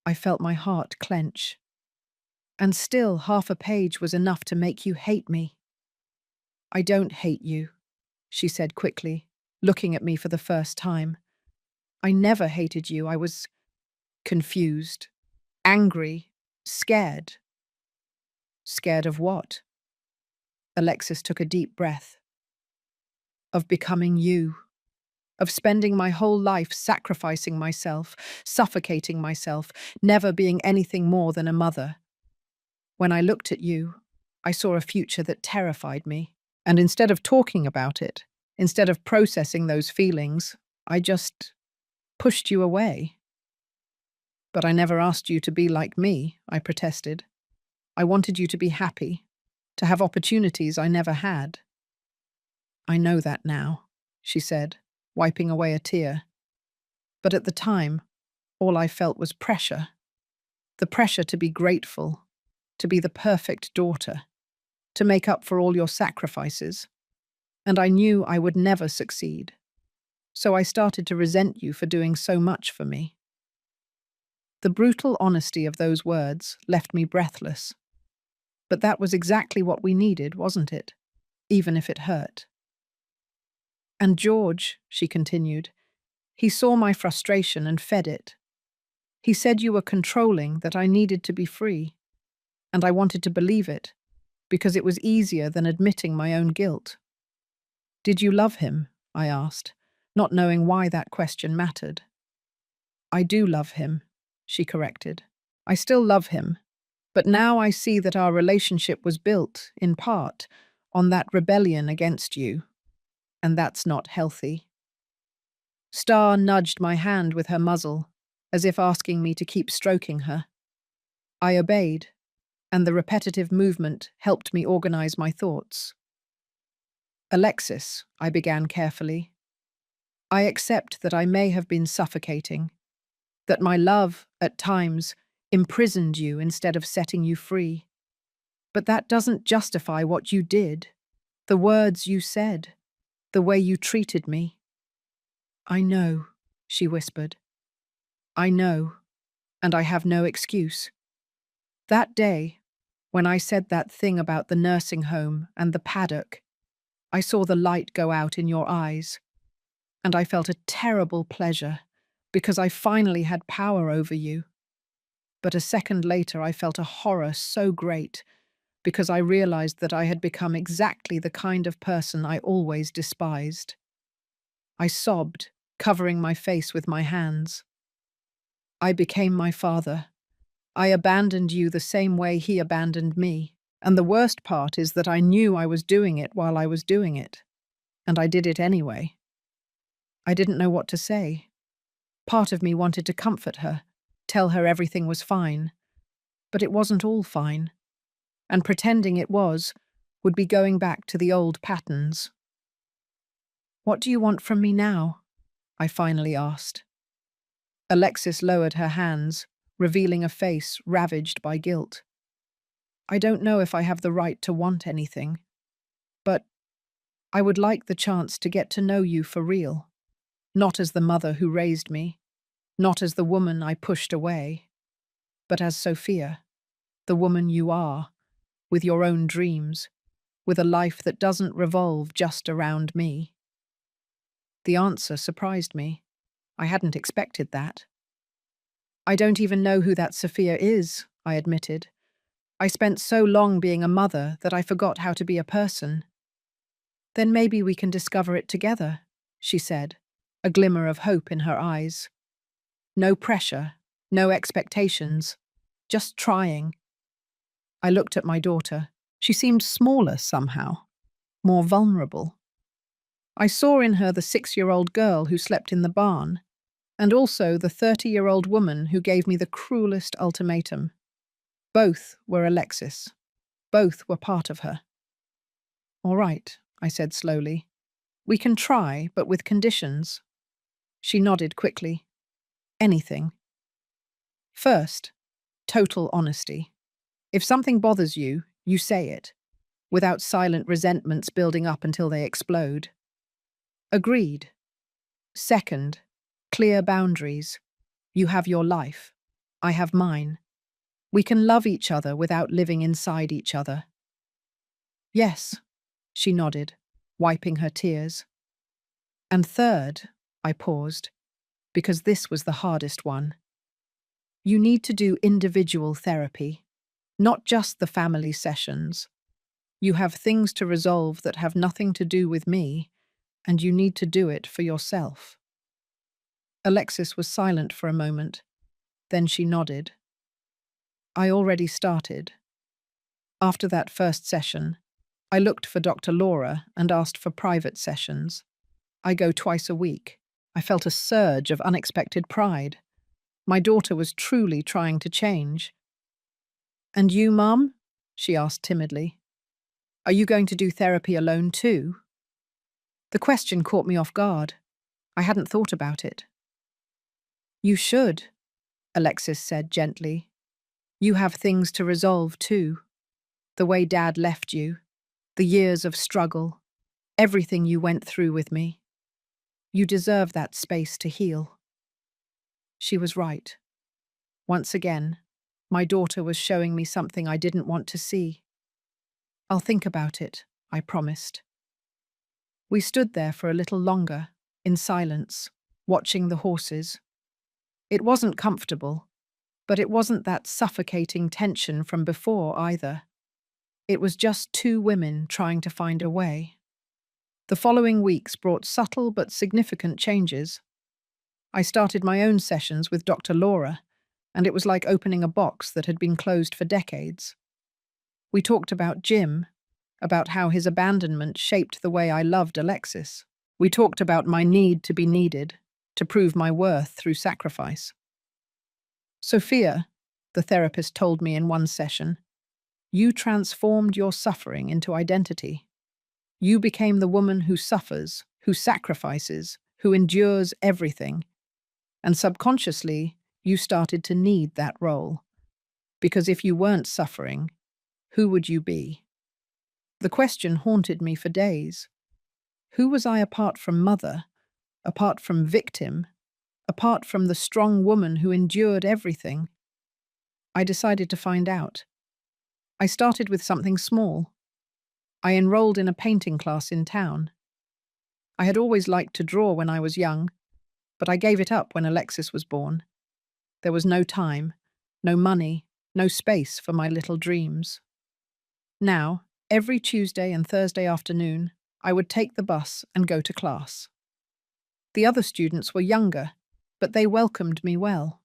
I felt my heart clench. And still half a page was enough to make you hate me. "I don't hate you," she said quickly, looking at me for the first time. "I never hated you. I was confused, angry, scared." "Scared of what?" Alexis took a deep breath. "Of becoming you. Of spending my whole life sacrificing myself, suffocating myself, never being anything more than a mother. When I looked at you, I saw a future that terrified me. And instead of talking about it, instead of processing those feelings, I just pushed you away." "But I never asked you to be like me," I protested. "I wanted you to be happy, to have opportunities I never had." "I know that now," she said, wiping away a tear. "But at the time, all I felt was pressure. The pressure to be grateful, to be the perfect daughter, to make up for all your sacrifices. And I knew I would never succeed. So I started to resent you for doing so much for me." The brutal honesty of those words left me breathless. But that was exactly what we needed, wasn't it? Even if it hurt. "And George," she continued, "he saw my frustration and fed it. He said you were controlling, that I needed to be free. And I wanted to believe it, because it was easier than admitting my own guilt." "Did you love him?" I asked, not knowing why that question mattered. "I do love him," she corrected. "I still love him, but now I see that our relationship was built, in part, on that rebellion against you, and that's not healthy." Star nudged my hand with her muzzle, as if asking me to keep stroking her. I obeyed, and the repetitive movement helped me organize my thoughts. "Alexis," I began carefully, I accept that I may have been suffocating, that my love, at times, imprisoned you instead of setting you free. But that doesn't justify what you did, the words you said, the way you treated me. I know, she whispered. I know, and I have no excuse. That day, when I said that thing about the nursing home and the paddock, I saw the light go out in your eyes, and I felt a terrible pleasure because I finally had power over you. But a second later, I felt a horror so great because I realized that I had become exactly the kind of person I always despised. I sobbed, covering my face with my hands. I became my father. I abandoned you the same way he abandoned me. And the worst part is that I knew I was doing it while I was doing it. And I did it anyway. I didn't know what to say. Part of me wanted to comfort her, tell her everything was fine. But it wasn't all fine. And pretending it was would be going back to the old patterns. What do you want from me now? I finally asked. Alexis lowered her hands, revealing a face ravaged by guilt. I don't know if I have the right to want anything, but I would like the chance to get to know you for real, not as the mother who raised me, not as the woman I pushed away, but as Sophia, the woman you are, with your own dreams, with a life that doesn't revolve just around me. The answer surprised me. I hadn't expected that. I don't even know who that Sophia is, I admitted. I spent so long being a mother that I forgot how to be a person. Then maybe we can discover it together, she said, a glimmer of hope in her eyes. No pressure, no expectations, just trying. I looked at my daughter. She seemed smaller somehow, more vulnerable. I saw in her the 6-year-old girl who slept in the barn, and also the 30-year-old woman who gave me the cruelest ultimatum. Both were Alexis. Both were part of her. All right, I said slowly. We can try, but with conditions. She nodded quickly. Anything. First, total honesty. If something bothers you, you say it, without silent resentments building up until they explode. Agreed. Second, clear boundaries. You have your life. I have mine. We can love each other without living inside each other. Yes, she nodded, wiping her tears. And third, I paused, because this was the hardest one. You need to do individual therapy, not just the family sessions. You have things to resolve that have nothing to do with me, and you need to do it for yourself. Alexis was silent for a moment. Then she nodded. I already started. After that first session, I looked for Dr. Laura and asked for private sessions. I go twice a week. I felt a surge of unexpected pride. My daughter was truly trying to change. And you, Mum? She asked timidly. Are you going to do therapy alone too? The question caught me off guard. I hadn't thought about it. You should, Alexis said gently. You have things to resolve too. The way Dad left you, the years of struggle, everything you went through with me. You deserve that space to heal. She was right. Once again, my daughter was showing me something I didn't want to see. I'll think about it, I promised. We stood there for a little longer, in silence, watching the horses. It wasn't comfortable, but it wasn't that suffocating tension from before either. It was just two women trying to find a way. The following weeks brought subtle but significant changes. I started my own sessions with Dr. Laura, and it was like opening a box that had been closed for decades. We talked about Jim, about how his abandonment shaped the way I loved Alexis. We talked about my need to be needed, to prove my worth through sacrifice. Sophia, the therapist told me in one session, you transformed your suffering into identity. You became the woman who suffers, who sacrifices, who endures everything, and subconsciously, you started to need that role. Because if you weren't suffering, who would you be? The question haunted me for days. Who was I apart from mother, apart from victim, apart from the strong woman who endured everything? I decided to find out. I started with something small. I enrolled in a painting class in town. I had always liked to draw when I was young, but I gave it up when Alexis was born. There was no time, no money, no space for my little dreams. Now, every Tuesday and Thursday afternoon, I would take the bus and go to class. The other students were younger, but they welcomed me well.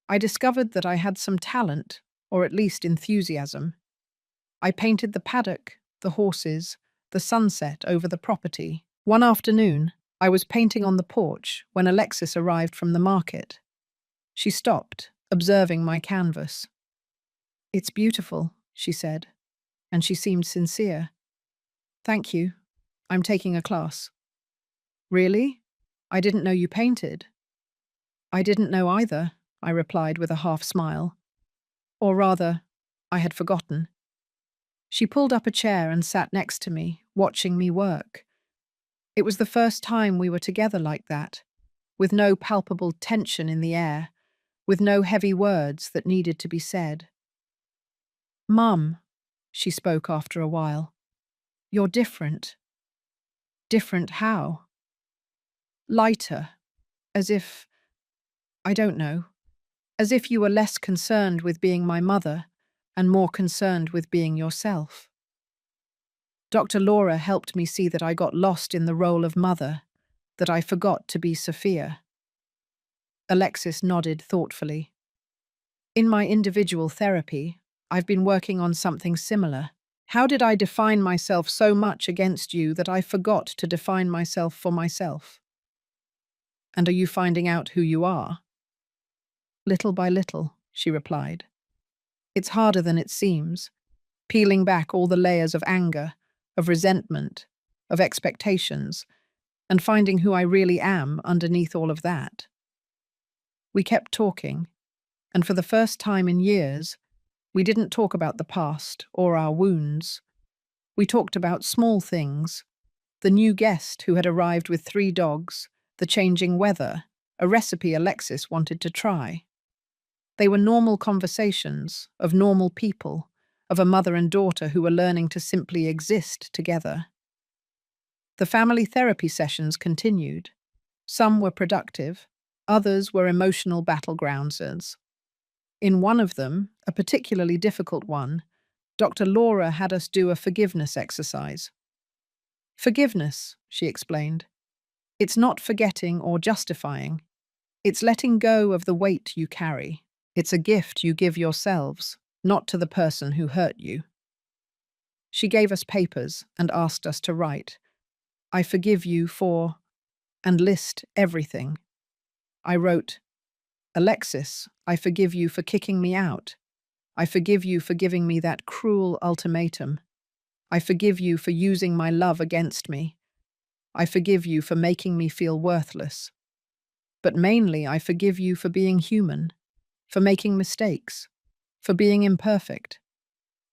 I discovered that I had some talent, or at least enthusiasm. I painted the paddock, the horses, the sunset over the property. One afternoon, I was painting on the porch when Alexis arrived from the market. She stopped, observing my canvas. "It's beautiful," she said, and she seemed sincere. "Thank you. I'm taking a class." "Really? I didn't know you painted." "I didn't know either," I replied with a half smile. Or rather, I had forgotten. She pulled up a chair and sat next to me, watching me work. It was the first time we were together like that, with no palpable tension in the air, with no heavy words that needed to be said. "Mum," she spoke after a while, "you're different." "Different how?" "Lighter, as if, I don't know, as if you were less concerned with being my mother and more concerned with being yourself." Dr. Laura helped me see that I got lost in the role of mother, that I forgot to be Sophia. Alexis nodded thoughtfully. "In my individual therapy, I've been working on something similar. How did I define myself so much against you that I forgot to define myself for myself?" "And are you finding out who you are?" "Little by little," she replied. "It's harder than it seems, peeling back all the layers of anger, of resentment, of expectations, and finding who I really am underneath all of that." We kept talking, and for the first time in years, we didn't talk about the past or our wounds. We talked about small things: the new guest who had arrived with 3 dogs, the changing weather, a recipe Alexis wanted to try. They were normal conversations of normal people, of a mother and daughter who were learning to simply exist together. The family therapy sessions continued. Some were productive, others were emotional battlegrounds. In one of them, a particularly difficult one, Dr. Laura had us do a forgiveness exercise. "Forgiveness," she explained. "It's not forgetting or justifying. It's letting go of the weight you carry. It's a gift you give yourselves, not to the person who hurt you." She gave us papers and asked us to write, "I forgive you for," and list everything. I wrote, "Alexis, I forgive you for kicking me out. I forgive you for giving me that cruel ultimatum. I forgive you for using my love against me. I forgive you for making me feel worthless. But mainly, I forgive you for being human, for making mistakes, for being imperfect,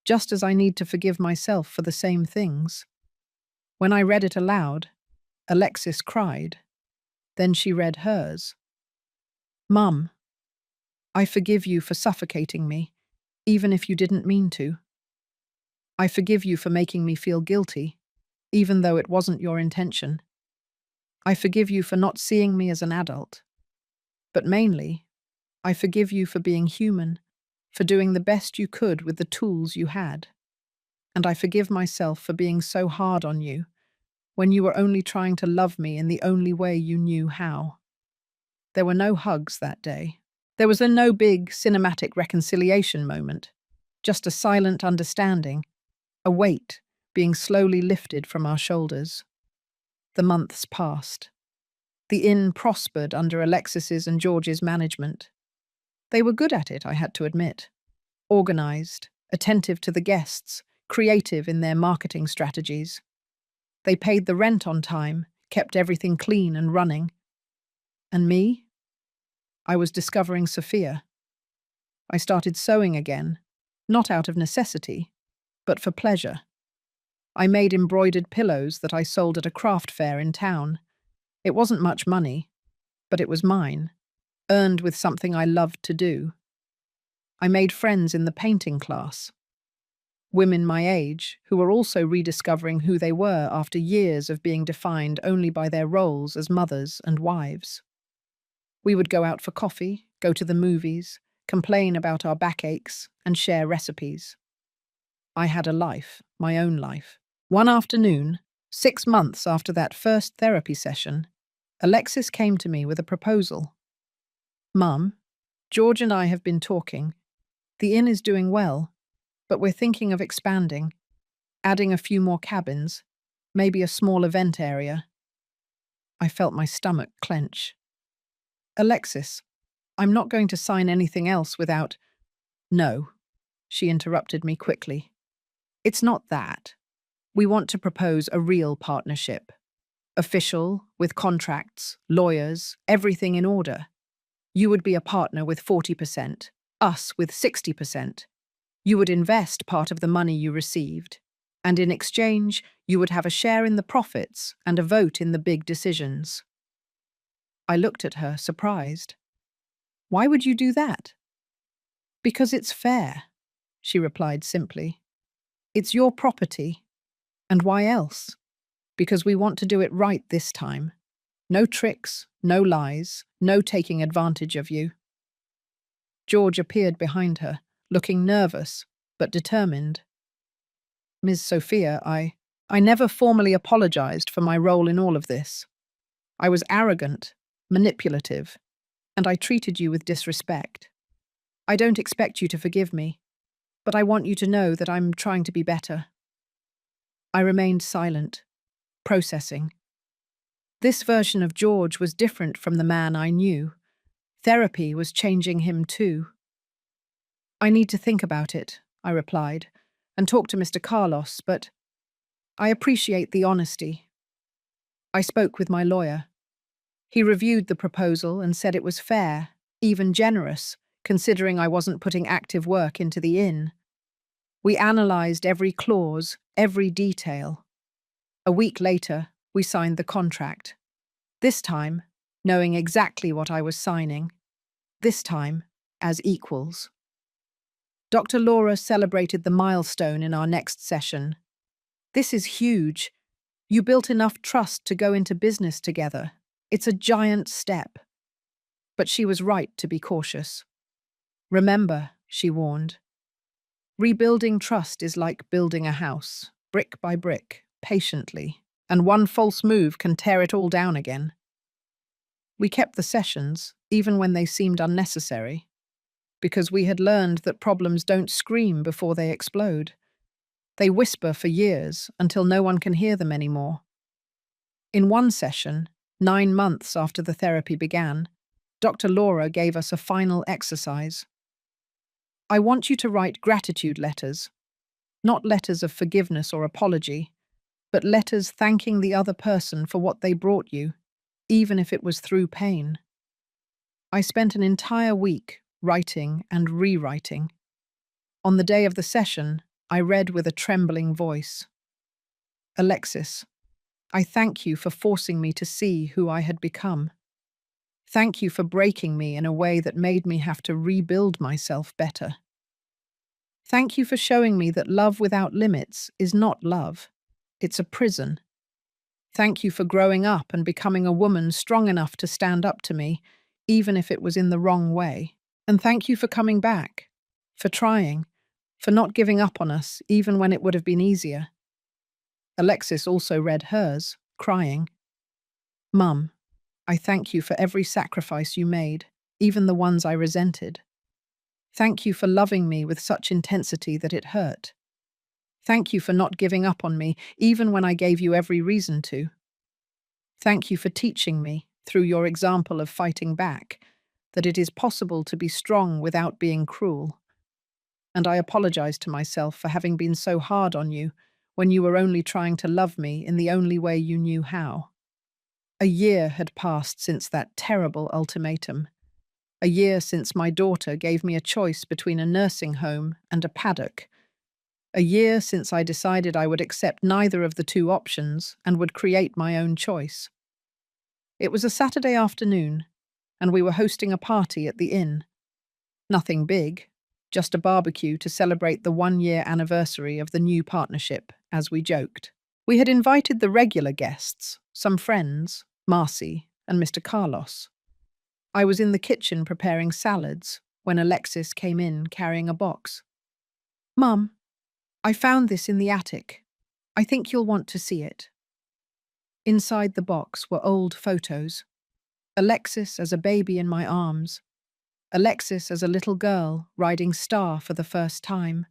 just as I need to forgive myself for the same things." When I read it aloud, Alexis cried. Then she read hers. "Mum, I forgive you for suffocating me, even if you didn't mean to. I forgive you for making me feel guilty, even though it wasn't your intention. I forgive you for not seeing me as an adult. But mainly, I forgive you for being human, for doing the best you could with the tools you had. And I forgive myself for being so hard on you, when you were only trying to love me in the only way you knew how." There were no hugs that day. There was no big cinematic reconciliation moment, just a silent understanding, a weight being slowly lifted from our shoulders. The months passed. The inn prospered under Alexis's and George's management. They were good at it, I had to admit. Organized, attentive to the guests, creative in their marketing strategies. They paid the rent on time, kept everything clean and running. And me? I was discovering Sophia. I started sewing again, not out of necessity, but for pleasure. I made embroidered pillows that I sold at a craft fair in town. It wasn't much money, but it was mine, earned with something I loved to do. I made friends in the painting class. Women my age who were also rediscovering who they were after years of being defined only by their roles as mothers and wives. We would go out for coffee, go to the movies, complain about our backaches, and share recipes. I had a life, my own life. One afternoon, 6 months after that first therapy session, Alexis came to me with a proposal. Mum, George and I have been talking. The inn is doing well, but we're thinking of expanding, adding a few more cabins, maybe a small event area. I felt my stomach clench. Alexis, I'm not going to sign anything else without— No, she interrupted me quickly. It's not that. We want to propose a real partnership. Official, with contracts, lawyers, everything in order. You would be a partner with 40%, us with 60%. You would invest part of the money you received, and in exchange, you would have a share in the profits and a vote in the big decisions. I looked at her, surprised. Why would you do that? Because it's fair, she replied simply. It's your property. And why else? Because we want to do it right this time. No tricks, no lies, no taking advantage of you. George appeared behind her, looking nervous, but determined. Ms. Sophia, I never formally apologized for my role in all of this. I was arrogant, manipulative, and I treated you with disrespect. I don't expect you to forgive me, but I want you to know that I'm trying to be better. I remained silent, processing. This version of George was different from the man I knew. Therapy was changing him too. I need to think about it, I replied, and talk to Mr. Carlos, but I appreciate the honesty. I spoke with my lawyer. He reviewed the proposal and said it was fair, even generous, considering I wasn't putting active work into the inn. We analysed every clause, every detail. A week later, we signed the contract. This time, knowing exactly what I was signing. This time, as equals. Dr. Laura celebrated the milestone in our next session. This is huge. You built enough trust to go into business together. It's a giant step. But she was right to be cautious. Remember, she warned, rebuilding trust is like building a house, brick by brick, patiently, and one false move can tear it all down again. We kept the sessions, even when they seemed unnecessary, because we had learned that problems don't scream before they explode. They whisper for years until no one can hear them anymore. In one session, 9 months after the therapy began, Dr. Laura gave us a final exercise. I want you to write gratitude letters, not letters of forgiveness or apology, but letters thanking the other person for what they brought you, even if it was through pain. I spent an entire week writing and rewriting. On the day of the session, I read with a trembling voice. Alexis, I thank you for forcing me to see who I had become. Thank you for breaking me in a way that made me have to rebuild myself better. Thank you for showing me that love without limits is not love. It's a prison. Thank you for growing up and becoming a woman strong enough to stand up to me, even if it was in the wrong way. And thank you for coming back, for trying, for not giving up on us, even when it would have been easier. Alexis also read hers, crying. Mum, I thank you for every sacrifice you made, even the ones I resented. Thank you for loving me with such intensity that it hurt. Thank you for not giving up on me, even when I gave you every reason to. Thank you for teaching me, through your example of fighting back, that it is possible to be strong without being cruel. And I apologize to myself for having been so hard on you when you were only trying to love me in the only way you knew how. A year had passed since that terrible ultimatum. A year since my daughter gave me a choice between a nursing home and a paddock. A year since I decided I would accept neither of the two options and would create my own choice. It was a Saturday afternoon, and we were hosting a party at the inn. Nothing big, just a barbecue to celebrate the 1-year anniversary of the new partnership, as we joked. We had invited the regular guests, some friends, Marcy and Mr. Carlos. I was in the kitchen preparing salads when Alexis came in carrying a box. "Mum, I found this in the attic. I think you'll want to see it." Inside the box were old photos. Alexis as a baby in my arms. Alexis as a little girl riding Star for the first time.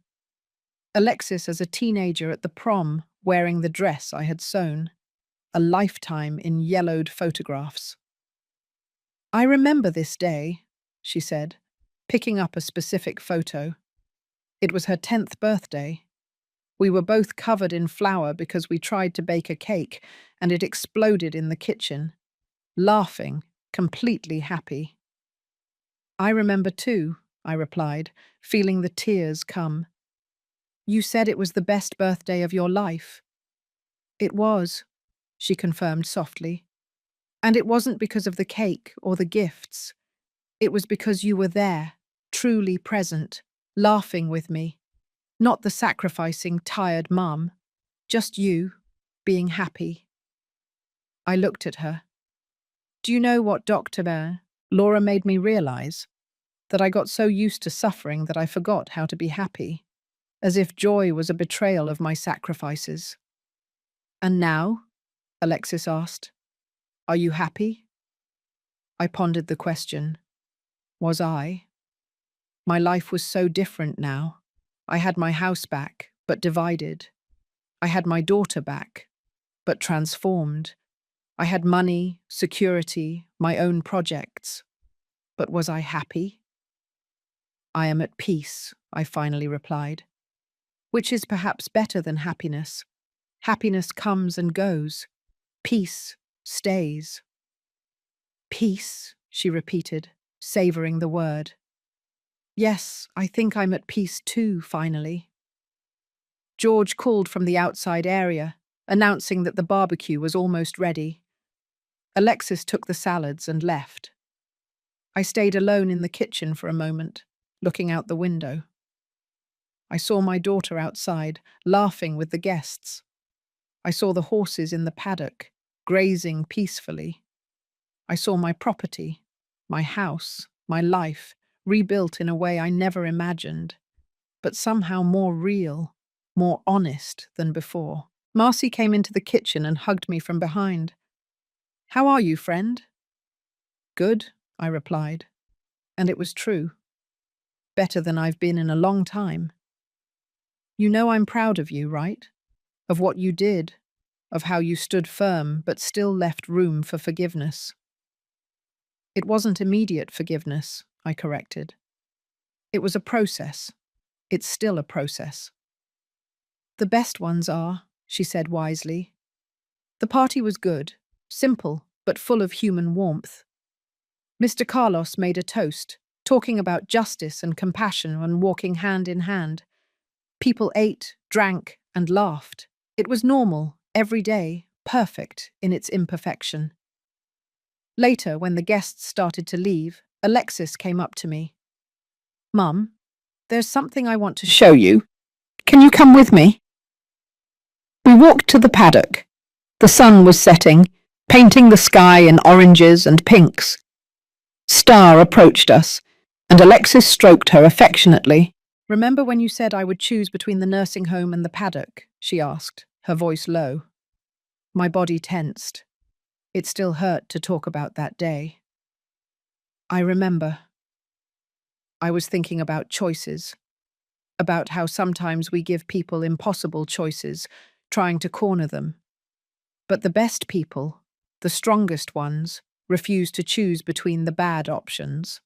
Alexis as a teenager at the prom wearing the dress I had sewn. A lifetime in yellowed photographs. "I remember this day," she said, picking up a specific photo. It was her 10th birthday. We were both covered in flour because we tried to bake a cake and it exploded in the kitchen. Laughing, completely happy. "I remember too," I replied, feeling the tears come. "You said it was the best birthday of your life." "It was," she confirmed softly. "And it wasn't because of the cake or the gifts. It was because you were there, truly present, laughing with me. Not the sacrificing, tired mum. Just you, being happy." I looked at her. "Do you know what, Dr. Laura made me realize? That I got so used to suffering that I forgot how to be happy, as if joy was a betrayal of my sacrifices." "And now?" Alexis asked. "Are you happy?" I pondered the question. Was I? My life was so different now. I had my house back, but divided. I had my daughter back, but transformed. I had money, security, my own projects. But was I happy? "I am at peace," I finally replied. "Which is perhaps better than happiness. Happiness comes and goes. Peace stays." "Peace," she repeated, savouring the word. "Yes, I think I'm at peace too, finally." George called from the outside area, announcing that the barbecue was almost ready. Alexis took the salads and left. I stayed alone in the kitchen for a moment, looking out the window. I saw my daughter outside, laughing with the guests. I saw the horses in the paddock, grazing peacefully. I saw my property, my house, my life, rebuilt in a way I never imagined, but somehow more real, more honest than before. Marcy came into the kitchen and hugged me from behind. "How are you, friend?" "Good," I replied. And it was true. Better than I've been in a long time. "You know I'm proud of you, right? Of what you did, of how you stood firm but still left room for forgiveness." "It wasn't immediate forgiveness," I corrected. "It was a process. It's still a process." "The best ones are," she said wisely. The party was good, simple, but full of human warmth. Mr. Carlos made a toast, talking about justice and compassion and walking hand in hand. People ate, drank, and laughed. It was normal, every day, perfect in its imperfection. Later, when the guests started to leave, Alexis came up to me. "Mum, there's something I want to show you. Can you come with me?" We walked to the paddock. The sun was setting, painting the sky in oranges and pinks. Star approached us, and Alexis stroked her affectionately. "Remember when you said I would choose between the nursing home and the paddock?" she asked, her voice low. My body tensed. It still hurt to talk about that day. "I remember." I was thinking about choices, about how sometimes we give people impossible choices, trying to corner them. But the best people, the strongest ones, refuse to choose between the bad options.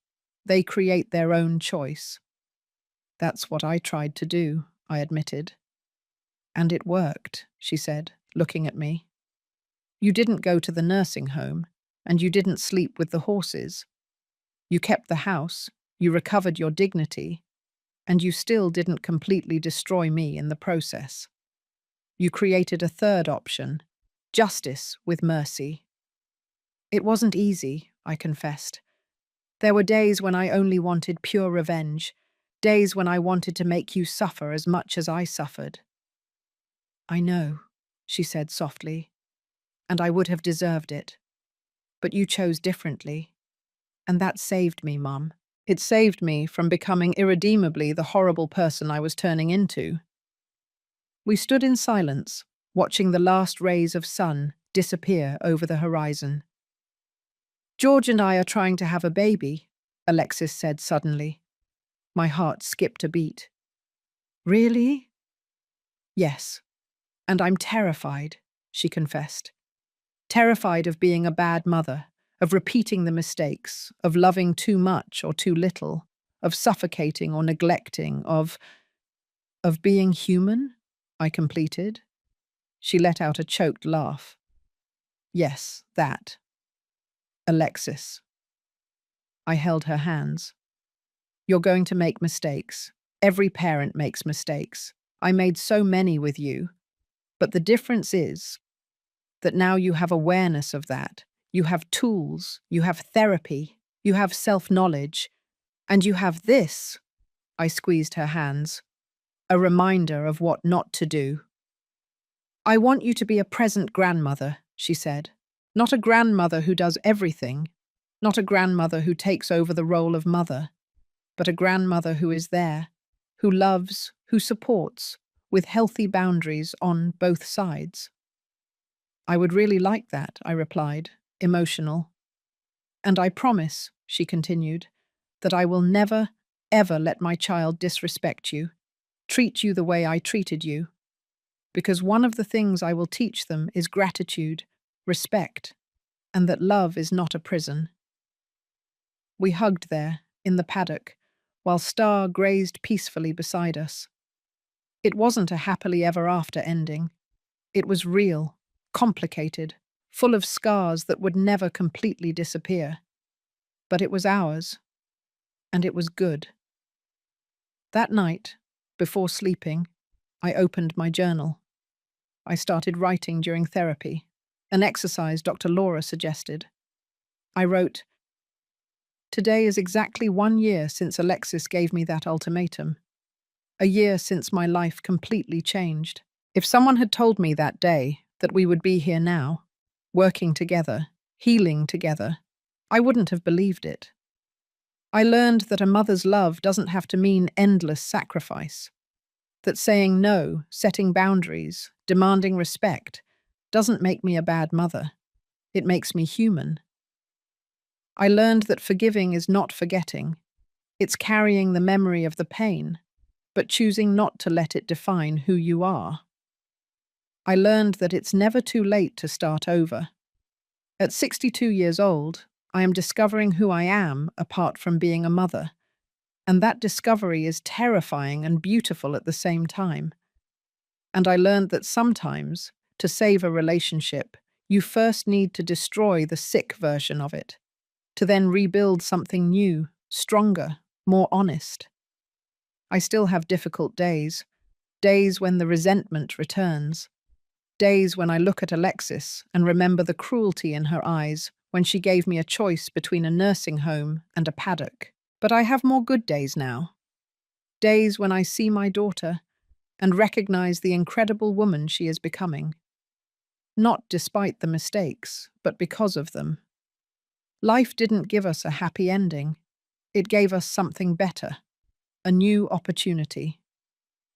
They create their own choice. "That's what I tried to do," I admitted. "And it worked," she said, looking at me. You didn't go to the nursing home, and you didn't sleep with the horses. You kept the house, you recovered your dignity, and you still didn't completely destroy me in the process. You created a third option, justice with mercy. It wasn't easy, I confessed. There were days when I only wanted pure revenge, days when I wanted to make you suffer as much as I suffered. I know, she said softly, and I would have deserved it. But you chose differently. And that saved me, Mum. It saved me from becoming irredeemably the horrible person I was turning into. We stood in silence, watching the last rays of sun disappear over the horizon. George and I are trying to have a baby, Alexis said suddenly. My heart skipped a beat. Really? Yes. And I'm terrified, she confessed. Terrified of being a bad mother, of repeating the mistakes, of loving too much or too little, of suffocating or neglecting, of being human, I completed. She let out a choked laugh. Yes, that. Alexis. I held her hands. You're going to make mistakes. Every parent makes mistakes. I made so many with you. But the difference is that now you have awareness of that. You have tools, you have therapy, you have self-knowledge, and you have this, I squeezed her hands, a reminder of what not to do. I want you to be a present grandmother, she said. Not a grandmother who does everything, not a grandmother who takes over the role of mother, but a grandmother who is there, who loves, who supports, with healthy boundaries on both sides. I would really like that, I replied, emotional. And I promise, she continued, that I will never, ever let my child disrespect you, treat you the way I treated you, because one of the things I will teach them is gratitude, respect, and that love is not a prison. We hugged there, in the paddock, while Star grazed peacefully beside us. It wasn't a happily ever after ending. It was real, complicated, full of scars that would never completely disappear. But it was ours, and it was good. That night, before sleeping, I opened my journal. I started writing during therapy, an exercise Dr. Laura suggested. I wrote, "Today is exactly 1 year since Alexis gave me that ultimatum. A year since my life completely changed. If someone had told me that day that we would be here now, working together, healing together, I wouldn't have believed it. I learned that a mother's love doesn't have to mean endless sacrifice, that saying no, setting boundaries, demanding respect, doesn't make me a bad mother. It makes me human. I learned that forgiving is not forgetting. It's carrying the memory of the pain, but choosing not to let it define who you are. I learned that it's never too late to start over. At 62 years old, I am discovering who I am apart from being a mother, and that discovery is terrifying and beautiful at the same time. And I learned that sometimes, to save a relationship, you first need to destroy the sick version of it, to then rebuild something new, stronger, more honest. I still have difficult days, days when the resentment returns, days when I look at Alexis and remember the cruelty in her eyes when she gave me a choice between a nursing home and a paddock. But I have more good days now. Days when I see my daughter and recognize the incredible woman she is becoming. Not despite the mistakes, but because of them. Life didn't give us a happy ending. It gave us something better, a new opportunity.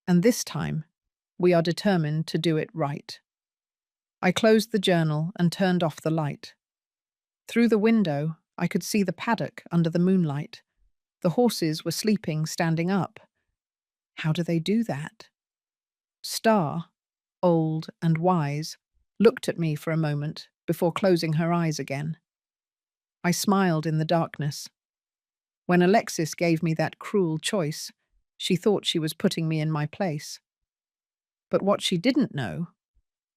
And this time, we are determined to do it right. I closed the journal and turned off the light. Through the window, I could see the paddock under the moonlight. The horses were sleeping standing up. How do they do that? Star, old and wise, looked at me for a moment before closing her eyes again. I smiled in the darkness. When Alexis gave me that cruel choice, she thought she was putting me in my place. But what she didn't know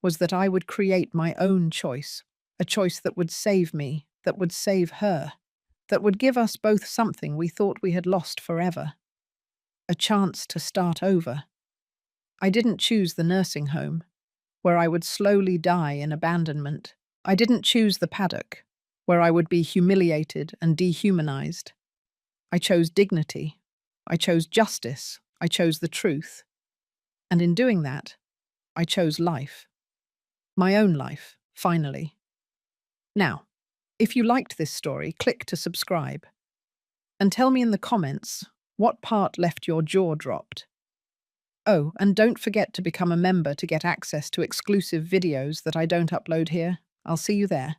was that I would create my own choice, a choice that would save me, that would save her, that would give us both something we thought we had lost forever, a chance to start over. I didn't choose the nursing home, where I would slowly die in abandonment. I didn't choose the paddock, where I would be humiliated and dehumanized. I chose dignity. I chose justice. I chose the truth. And in doing that, I chose life. My own life, finally. Now, if you liked this story, click to subscribe. And tell me in the comments what part left your jaw dropped. Oh, and don't forget to become a member to get access to exclusive videos that I don't upload here. I'll see you there.